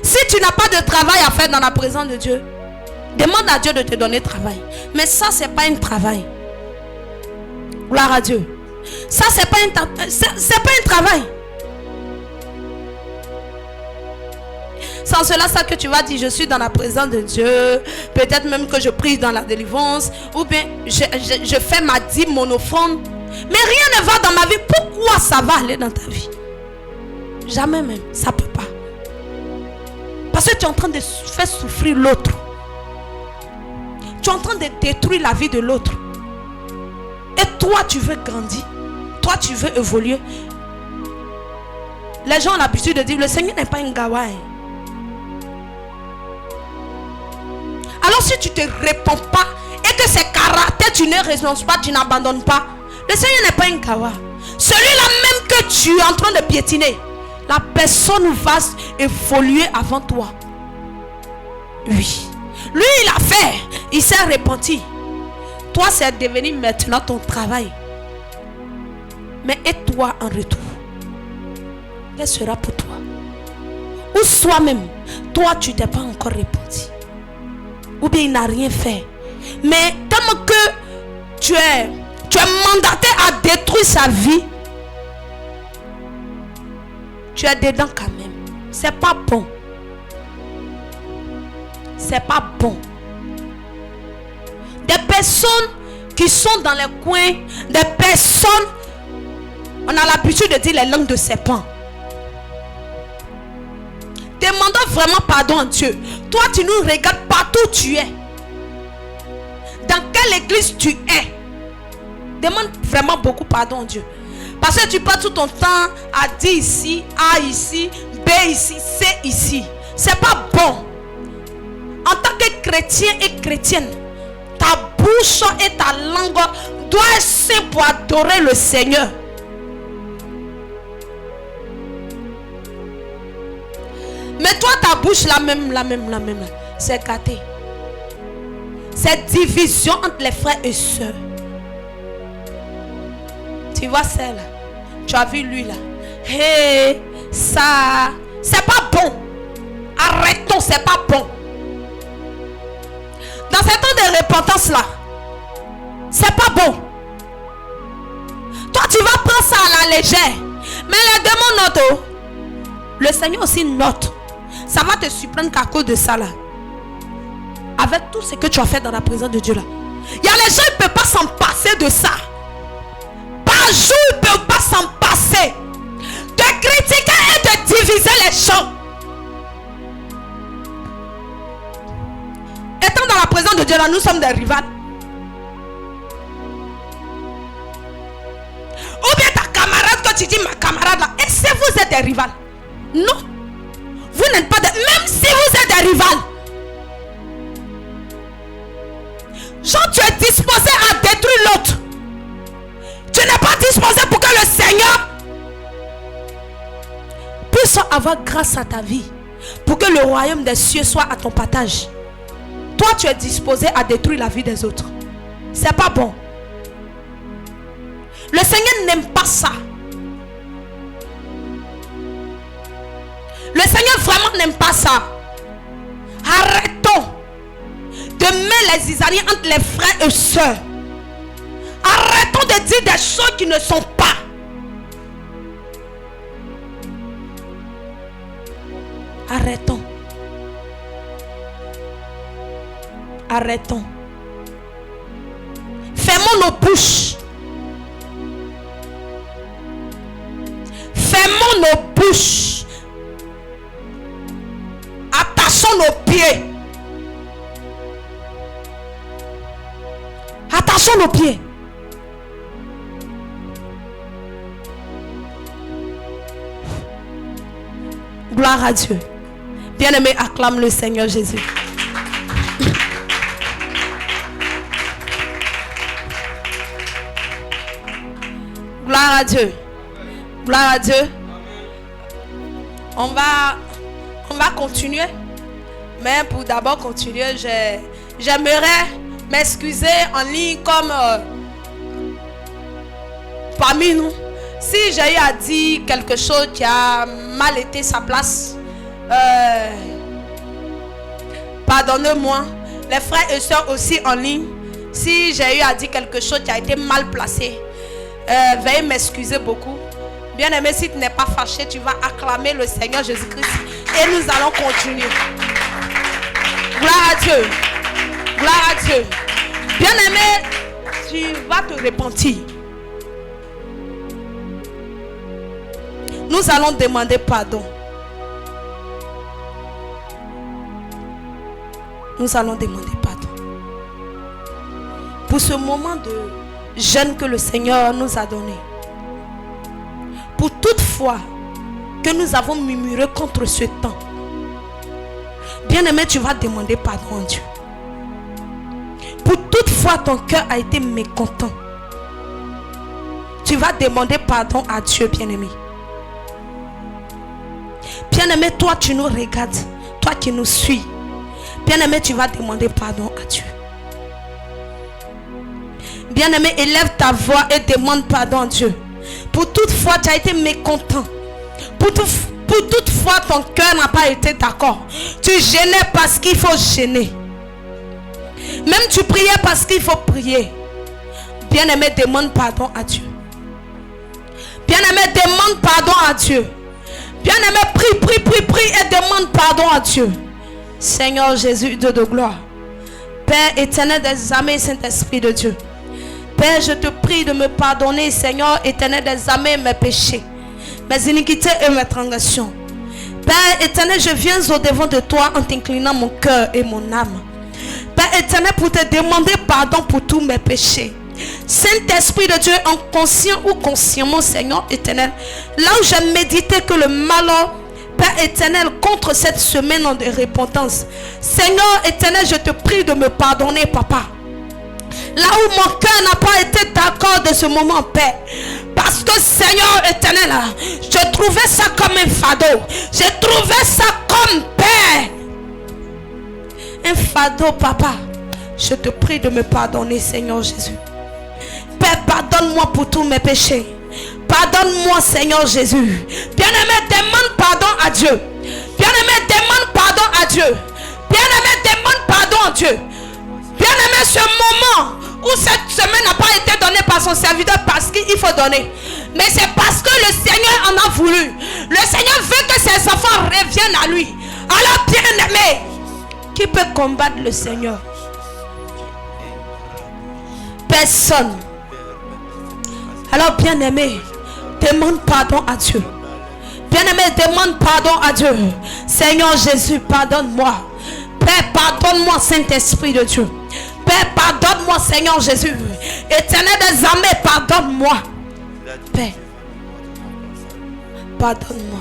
Si tu n'as pas de travail à faire dans la présence de Dieu, demande à Dieu de te donner travail. Mais ça, c'est pas un travail. Gloire à Dieu. Ça, c'est pas un travail. Sans cela, ça que tu vas dire, je suis dans la présence de Dieu. Peut-être même que je prie dans la délivrance. Ou bien, je fais ma dîme, mon offrande. Mais rien ne va dans ma vie. Pourquoi ça va aller dans ta vie? Jamais même. Ça ne peut pas. Parce que tu es en train de faire souffrir l'autre. Tu es en train de détruire la vie de l'autre. Et toi, tu veux grandir. Toi, tu veux évoluer. Les gens ont l'habitude de dire, le Seigneur n'est pas un gawaï. Alors si tu ne te réponds pas et que ces caractères, tu ne renonces pas, tu n'abandonnes pas, le Seigneur n'est pas un gawa. Celui-là même que tu es en train de piétiner, la personne va évoluer avant toi. Oui. Lui, il a fait. Il s'est repenti. Toi, c'est devenu maintenant ton travail. Mais et toi en retour? Quel sera pour toi? Ou soi-même, toi, tu t'es pas encore repenti. Ou bien il n'a rien fait. Mais tellement que tu es mandaté à détruire sa vie, tu es dedans quand même. C'est pas bon. C'est pas bon. Des personnes qui sont dans les coins, des personnes, on a l'habitude de dire les langues de serpent. Demandons vraiment pardon à Dieu. Toi, tu nous regardes partout où tu es. Dans quelle église tu es. Demande vraiment beaucoup pardon à Dieu. Parce que tu passes tout ton temps à dire ici, A ici, B ici, C ici. C'est pas bon. En tant que chrétien et chrétienne, ta bouche et ta langue doivent être saintes pour adorer le Seigneur. Mais toi, ta bouche, la même, c'est gâté. C'est division entre les frères et sœurs. Tu vois celle-là? Tu as vu lui là? Hey, ça, c'est pas bon. Arrêtons, c'est pas bon. Dans ce temps de repentance là, c'est pas bon. Toi, tu vas prendre ça à la légère. Mais les démons notent. Le Seigneur aussi note. Ça va te surprendre qu'à cause de ça là. Avec tout ce que tu as fait dans la présence de Dieu là. Il y a les gens qui ne peuvent pas s'en passer de ça. Par jour, ils ne peuvent pas s'en passer. De critiquer et de diviser les gens. Étant dans la présence de Dieu là, nous sommes des rivales. Ou bien ta camarade, quand tu dis ma camarade là, est-ce que vous êtes des rivales? Non. Vous n'êtes pas des... Même si vous êtes des rivales. Genre tu es disposé à détruire l'autre. Tu n'es pas disposé pour que le Seigneur puisse avoir grâce à ta vie. Pour que le royaume des cieux soit à ton partage. Toi tu es disposé à détruire la vie des autres. C'est pas bon. Le Seigneur n'aime pas ça. Le Seigneur vraiment n'aime pas ça. Arrêtons de mettre les zizaniers entre les frères et sœurs. Arrêtons de dire des choses qui ne sont pas. Arrêtons. Arrêtons. Fermons nos bouches. Fermons nos bouches. Attachons nos pieds. Attachons nos pieds. Gloire à Dieu. Bien-aimé, acclame le Seigneur Jésus. Gloire à Dieu. Gloire à Dieu. On va continuer. Mais pour d'abord continuer, j'aimerais m'excuser en ligne comme parmi nous. Si j'ai eu à dire quelque chose qui a mal été sa place, pardonnez-moi. Les frères et sœurs aussi en ligne, si j'ai eu à dire quelque chose qui a été mal placé, veuillez m'excuser beaucoup. Bien aimé, si tu n'es pas fâché, tu vas acclamer le Seigneur Jésus-Christ et nous allons continuer. Gloire à Dieu. Gloire à Dieu. Bien aimé, tu vas te repentir. Nous allons demander pardon. Nous allons demander pardon pour ce moment de jeûne que le Seigneur nous a donné. Pour toute fois que nous avons murmuré contre ce temps. Bien-aimé, tu vas demander pardon à Dieu. Pour toute fois ton cœur a été mécontent. Tu vas demander pardon à Dieu, bien-aimé. Bien-aimé, toi tu nous regardes. Toi qui nous suis. Bien-aimé, tu vas demander pardon à Dieu. Bien-aimé, élève ta voix et demande pardon à Dieu. Pour toute fois tu as été mécontent. Pour toute fois ton cœur n'a pas été d'accord. Tu gênais parce qu'il faut gêner. Même tu priais parce qu'il faut prier. Bien-aimé, demande pardon à Dieu. Bien-aimé, demande pardon à Dieu. Bien-aimé, prie et demande pardon à Dieu. Seigneur Jésus, Dieu de gloire. Père éternel des armées, Saint-Esprit de Dieu. Père, je te prie de me pardonner, Seigneur éternel des armées, mes péchés, mes iniquités et mes transgressions. Père éternel, je viens au-devant de toi en t'inclinant mon cœur et mon âme. Père éternel, pour te demander pardon pour tous mes péchés. Saint-Esprit de Dieu, inconscient ou consciemment, Seigneur éternel, là où j'ai médité que le malheur, Père éternel, contre cette semaine de repentance, Seigneur éternel, je te prie de me pardonner, Papa. Là où mon cœur n'a pas été d'accord de ce moment, Père. Parce que Seigneur éternel, je trouvais ça comme un fardeau. J'ai trouvé ça comme, Père, un fardeau, Papa. Je te prie de me pardonner, Seigneur Jésus. Père, pardonne-moi pour tous mes péchés. Pardonne-moi, Seigneur Jésus. Bien-aimé, demande pardon à Dieu. Bien-aimé, demande pardon à Dieu. Bien-aimé, demande pardon à Dieu. Bien-aimé, ce moment où cette semaine n'a pas été donnée par son serviteur parce qu'il faut donner. Mais c'est parce que le Seigneur en a voulu. Le Seigneur veut que ses enfants reviennent à lui. Alors, bien-aimé, qui peut combattre le Seigneur? Personne. Alors, bien-aimé, demande pardon à Dieu. Bien-aimé, demande pardon à Dieu. Seigneur Jésus, pardonne-moi. Père, pardonne-moi, Saint-Esprit de Dieu. Père, pardonne-moi, Seigneur Jésus. Éternel des armées, pardonne-moi. Père, pardonne-moi.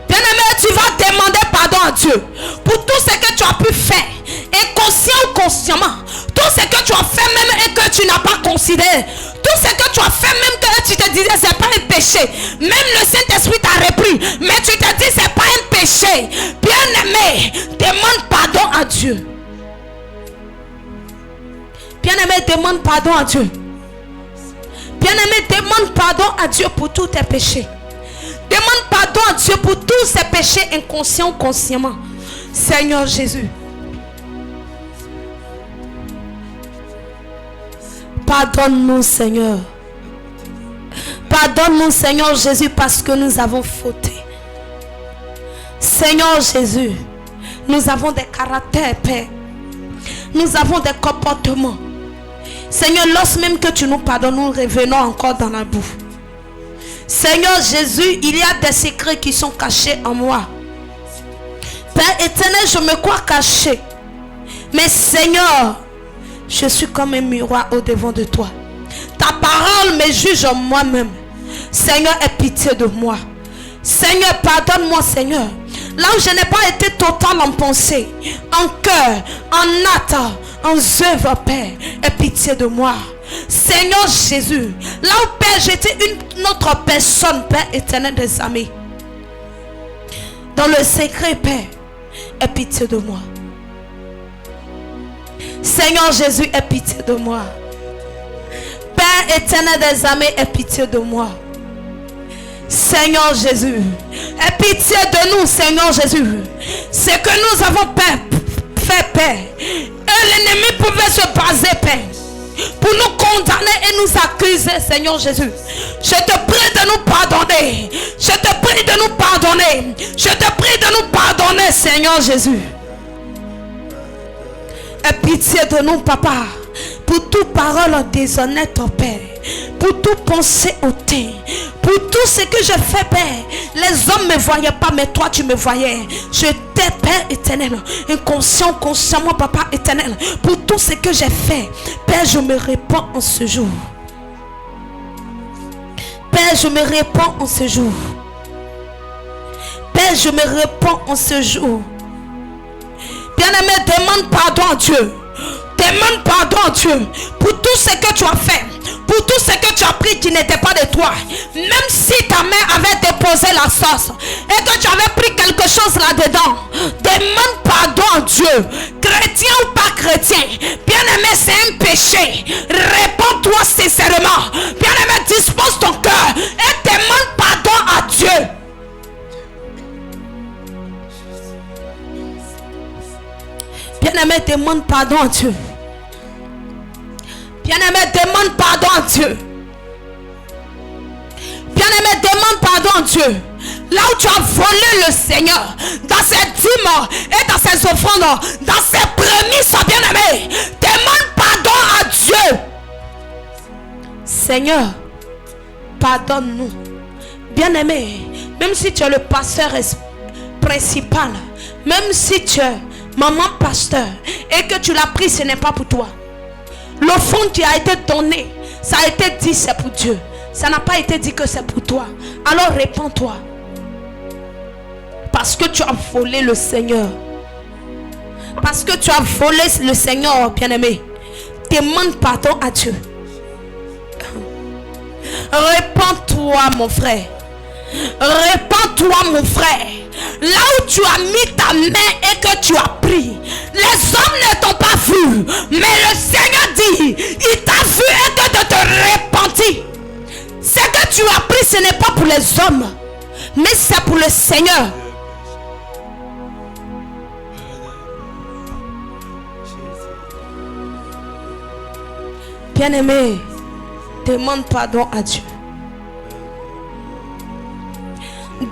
Bien-aimé, tu vas demander pardon à Dieu pour tout ce que tu as pu faire, inconscient ou consciemment. Tout ce que tu as fait même et que tu n'as pas considéré. Tout ce que tu as fait même que tu te disais c'est pas un péché. Même le Saint-Esprit t'a repris. Mais tu te dis c'est pas un péché. Bien-aimé, demande pardon à Dieu. Bien-aimé, demande pardon à Dieu. Bien-aimé, demande pardon à Dieu pour tous tes péchés. Demande pardon à Dieu pour tous ces péchés inconscients ou consciemment. Seigneur Jésus. Pardonne-nous, Seigneur. Pardonne-nous, Seigneur Jésus, parce que nous avons fauté. Seigneur Jésus, nous avons des caractères, Père. Nous avons des comportements. Seigneur, lorsque même que tu nous pardonnes, nous revenons encore dans la boue. Seigneur Jésus, il y a des secrets qui sont cachés en moi. Père éternel, je me crois caché. Mais Seigneur, je suis comme un miroir au-devant de toi. Ta parole me juge en moi-même. Seigneur, aie pitié de moi. Seigneur, pardonne-moi, Seigneur. Là où je n'ai pas été total en pensée, en cœur, en acte, en œuvre, Père, aie pitié de moi. Seigneur Jésus, là où, Père, j'étais une autre personne, Père éternel des amis. Dans le secret, Père, aie pitié de moi. Seigneur Jésus, aie pitié de moi. Père éternel des amis, aie pitié de moi. Seigneur Jésus, aie pitié de nous, Seigneur Jésus. Ce que nous avons fait, Père, et l'ennemi pouvait se baser, Père, pour nous condamner et nous accuser, Seigneur Jésus. Je te prie de nous pardonner. Je te prie de nous pardonner. Je te prie de nous pardonner, Seigneur Jésus. Aie pitié de nous, Papa, pour toute parole déshonnête, Père, pour toute pensée ôtée, pour tout ce que je fais, Père. Les hommes ne me voyaient pas, mais toi tu me voyais. Je t'ai, Père éternel, inconscient, consciemment, Papa éternel, pour tout ce que j'ai fait. Père, je me répands en ce jour. Père, je me répands en ce jour. Père, je me répands en ce jour. Bien-aimé, demande pardon à Dieu. Demande pardon à Dieu pour tout ce que tu as fait, pour tout ce que tu as pris qui n'était pas de toi. Même si ta main avait déposé la sauce et que tu avais pris quelque chose là-dedans, demande pardon à Dieu. Chrétien ou pas chrétien, bien-aimé, c'est un péché. Réponds-toi sincèrement. Bien-aimé, dispose ton cœur et demande pardon à Dieu. Bien-aimé, demande pardon à Dieu. Bien-aimé, demande pardon à Dieu. Bien-aimé, demande pardon à Dieu. Là où tu as volé le Seigneur, dans ses dîmes et dans ses offrandes, dans ses prémices, bien-aimé, demande pardon à Dieu. Seigneur, pardonne-nous. Bien-aimé, même si tu es le pasteur principal, même si tu es maman pasteur et que tu l'as pris, ce n'est pas pour toi. L'offrande qui a été donnée, ça a été dit c'est pour Dieu. Ça n'a pas été dit que c'est pour toi. Alors répands-toi. Parce que tu as volé le Seigneur. Parce que tu as volé le Seigneur, bien-aimé. Demande pardon à Dieu. Répands-toi, mon frère. Répands-toi, mon frère. Là où tu as mis ta main et que tu as pris, les hommes ne t'ont pas vu, mais le Seigneur dit, il t'a vu et que de te repentir. Ce que tu as pris, ce n'est pas pour les hommes, mais c'est pour le Seigneur. Bien-aimé, demande pardon à Dieu.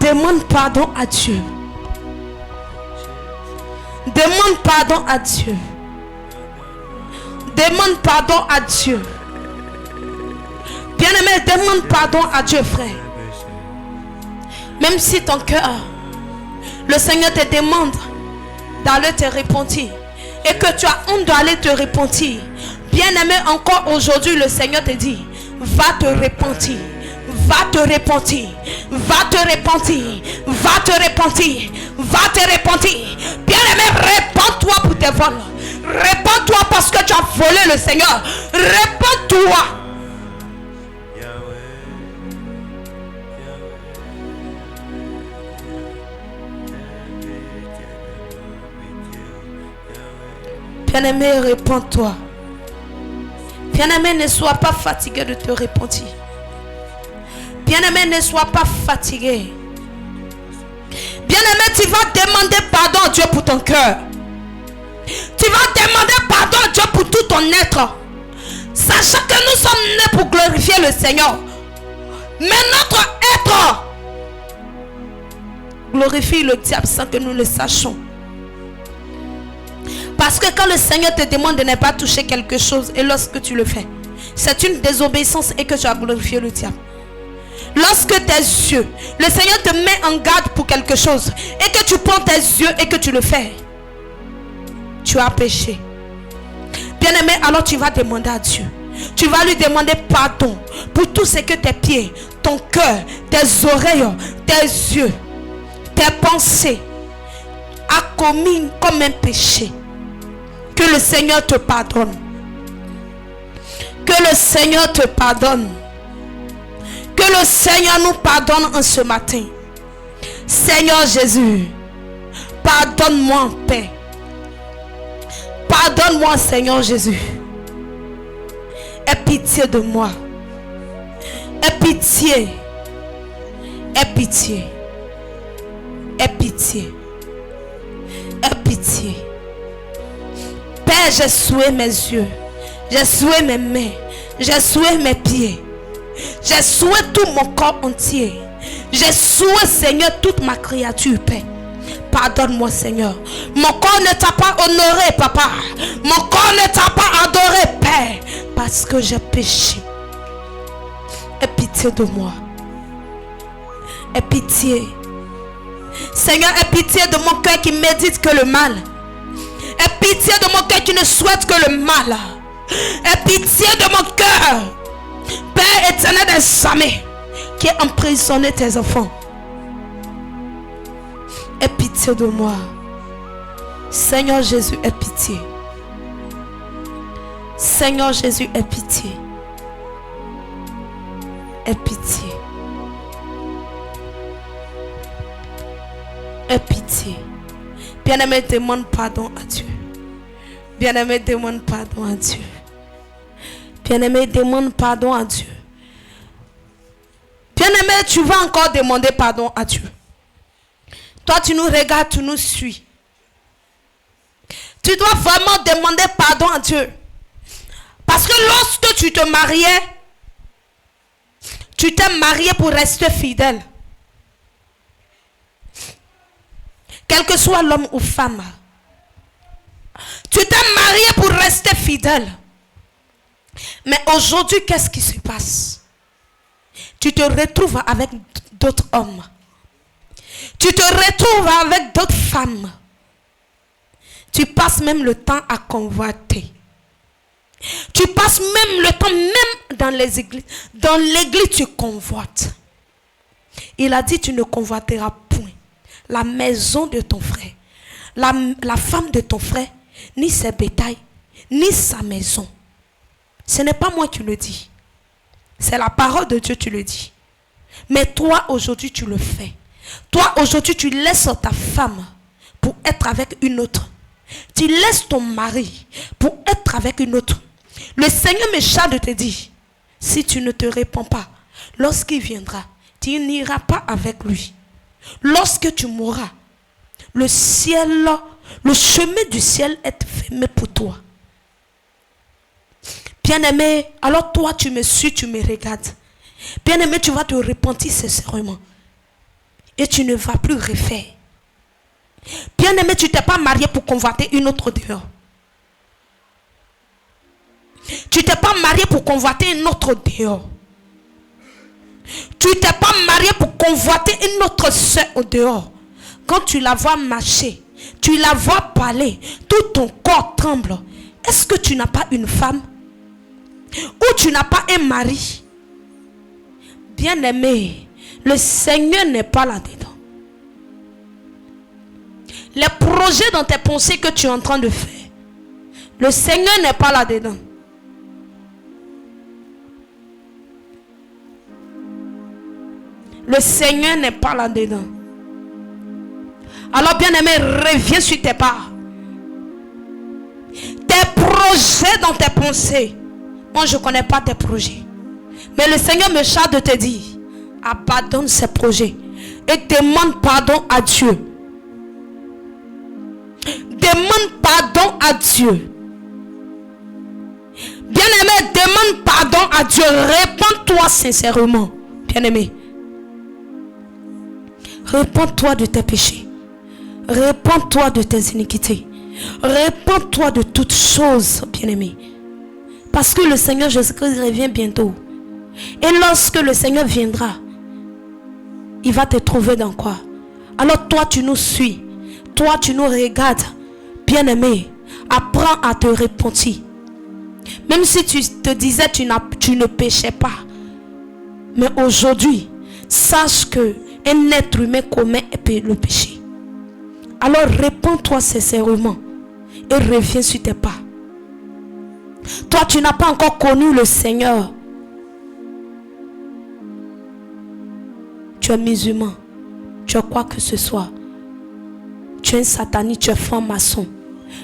Demande pardon à Dieu. Demande pardon à Dieu. Demande pardon à Dieu. Bien-aimé, demande pardon à Dieu, frère. Même si ton cœur, le Seigneur te demande d'aller te repentir et que tu as honte d'aller te repentir. Bien-aimé, encore aujourd'hui, le Seigneur te dit, va te repentir. Va te repentir, va te repentir, va te repentir, va te repentir. Bien-aimé, répands-toi pour tes vols. Répands-toi parce que tu as volé le Seigneur. Répands-toi. Bien-aimé, répands-toi. Bien-aimé, ne sois pas fatigué de te repentir. Bien-aimé, ne sois pas fatigué. Bien-aimé, tu vas demander pardon à Dieu pour ton cœur. Tu vas demander pardon à Dieu pour tout ton être. Sachant que nous sommes nés pour glorifier le Seigneur. Mais notre être glorifie le diable sans que nous le sachions. Parce que quand le Seigneur te demande de ne pas toucher quelque chose et lorsque tu le fais, c'est une désobéissance et que tu as glorifié le diable. Lorsque tes yeux, le Seigneur te met en garde pour quelque chose et que tu prends tes yeux et que tu le fais, tu as péché. Bien-aimé, alors tu vas demander à Dieu. Tu vas lui demander pardon pour tout ce que tes pieds, ton cœur, tes oreilles, tes yeux, tes pensées a commis comme un péché, que le Seigneur te pardonne. Que le Seigneur te pardonne. Que le Seigneur nous pardonne en ce matin. Seigneur Jésus, pardonne-moi en paix. Pardonne-moi, Seigneur Jésus. Aie pitié de moi. Aie pitié. Aie pitié. Aie pitié. Aie pitié. Père, j'ai souillé mes yeux. J'ai souillé mes mains. J'ai souillé mes pieds. J'ai souillé tout mon corps entier. J'ai souillé, Seigneur, toute ma créature, Père. Pardonne-moi, Seigneur. Mon corps ne t'a pas honoré, Papa. Mon corps ne t'a pas adoré, Père. Parce que j'ai péché. Aie pitié de moi. Aie pitié. Seigneur, aie pitié de mon cœur qui médite que le mal. Aie pitié de mon cœur qui ne souhaite que le mal. Aie pitié de mon cœur, Père éternel des armées, qui a emprisonné tes enfants. Aie pitié de moi. Seigneur Jésus, aie pitié. Seigneur Jésus, aie pitié. Aie pitié. Aie pitié. Bien-aimé, demande pardon à Dieu. Bien-aimé, demande pardon à Dieu. Bien-aimé, demande pardon à Dieu. Bien-aimé, tu vas encore demander pardon à Dieu. Toi, tu nous regardes, tu nous suis. Tu dois vraiment demander pardon à Dieu. Parce que lorsque tu te mariais, tu t'es marié pour rester fidèle. Quel que soit l'homme ou femme. Tu t'es marié pour rester fidèle. Mais aujourd'hui, qu'est-ce qui se passe? Tu te retrouves avec d'autres hommes. Tu te retrouves avec d'autres femmes. Tu passes même le temps à convoiter. Tu passes même le temps, même dans les églises. Dans l'église, tu convoites. Il a dit, tu ne convoiteras point la maison de ton frère, la femme de ton frère, ni ses bétails, ni sa maison. Ce n'est pas moi qui le dis. C'est la parole de Dieu qui le dit. Mais toi, aujourd'hui, tu le fais. Toi, aujourd'hui, tu laisses ta femme pour être avec une autre. Tu laisses ton mari pour être avec une autre. Le Seigneur me charge de te dire, si tu ne te répands pas, lorsqu'il viendra, tu n'iras pas avec lui. Lorsque tu mourras, le ciel, le chemin du ciel est fermé pour toi. Bien-aimé, alors toi tu me suis, tu me regardes. Bien-aimé, tu vas te repentir sincèrement. Et tu ne vas plus refaire. Bien-aimé, tu t'es pas marié pour convoiter une autre dehors. Tu t'es pas marié pour convoiter une autre dehors. Tu t'es pas marié pour convoiter une autre soeur au dehors. Quand tu la vois marcher, tu la vois parler, tout ton corps tremble. Est-ce que tu n'as pas une femme? Ou tu n'as pas un mari? Bien-aimé, le Seigneur n'est pas là-dedans. Les projets dans tes pensées que tu es en train de faire, le Seigneur n'est pas là-dedans. Le Seigneur n'est pas là-dedans. Alors bien-aimé, reviens sur tes pas. Tes projets dans tes pensées. Moi, je ne connais pas tes projets. Mais le Seigneur me charge de te dire, abandonne ces projets et demande pardon à Dieu. Demande pardon à Dieu. Bien-aimé, demande pardon à Dieu. Répands-toi sincèrement. Bien-aimé. Répands-toi de tes péchés. Répands-toi de tes iniquités. Répands-toi de toutes choses, bien-aimé. Parce que le Seigneur Jésus-Christ revient bientôt. Et lorsque le Seigneur viendra, il va te trouver dans quoi? Alors toi, tu nous suis. Toi, tu nous regardes. Bien-aimé, apprends à te repentir. Même si tu te disais tu ne péchais pas. Mais aujourd'hui, sache que un être humain commet le péché. Alors réponds-toi sincèrement et reviens sur tes pas. Toi, tu n'as pas encore connu le Seigneur. Tu es musulman. Tu es quoi que ce soit. Tu es un sataniste, tu es franc-maçon.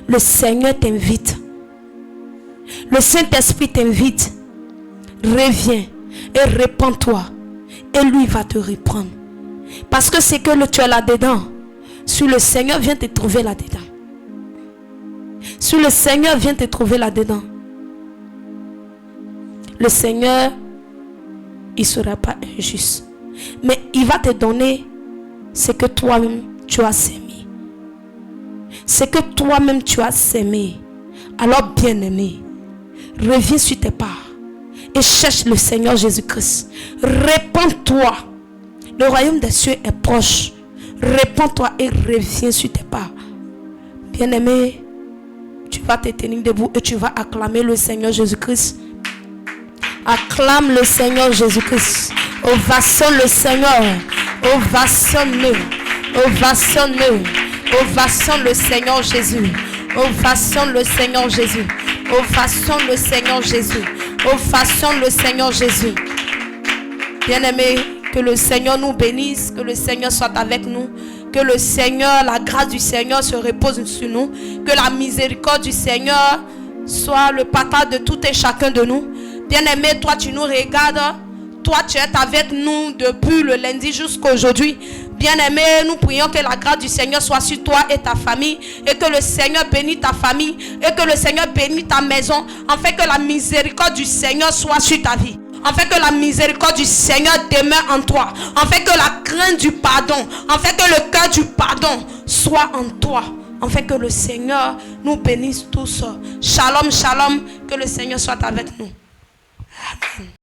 Le Seigneur t'invite. Le Saint-Esprit t'invite. Reviens et répands-toi. Et lui va te reprendre. Parce que c'est que tu es là-dedans. Si le Seigneur vient te trouver là-dedans. Si le Seigneur vient te trouver là-dedans. Le Seigneur, il ne sera pas injuste. Mais il va te donner ce que toi-même tu as sémé. Ce que toi-même tu as sémé. Alors bien-aimé, reviens sur tes pas et cherche le Seigneur Jésus-Christ. Répands-toi. Le royaume des cieux est proche. Répands-toi et reviens sur tes pas. Bien-aimé, tu vas te tenir debout et tu vas acclamer le Seigneur Jésus-Christ. Acclame le Seigneur Jésus-Christ. Ovationne le Seigneur. Ovationne-le. Ovationne-le. Ovationne le Seigneur Jésus. Ovationne le Seigneur Jésus. Ovationne le Seigneur Jésus. Ovationne le Seigneur Jésus. Bien-aimé, que le Seigneur nous bénisse. Que le Seigneur soit avec nous. Que le Seigneur, la grâce du Seigneur se repose sur nous. Que la miséricorde du Seigneur soit le partage de tout et chacun de nous. Bien-aimé, toi tu nous regardes. Toi tu es avec nous depuis le lundi jusqu'à aujourd'hui. Bien-aimé, nous prions que la grâce du Seigneur soit sur toi et ta famille. Et que le Seigneur bénisse ta famille. Et que le Seigneur bénisse ta maison. Afin que la miséricorde du Seigneur soit sur ta vie. Afin que la miséricorde du Seigneur demeure en toi. Afin que la crainte du pardon. Afin que le cœur du pardon soit en toi. Afin que le Seigneur nous bénisse tous. Shalom, shalom. Que le Seigneur soit avec nous. Amen.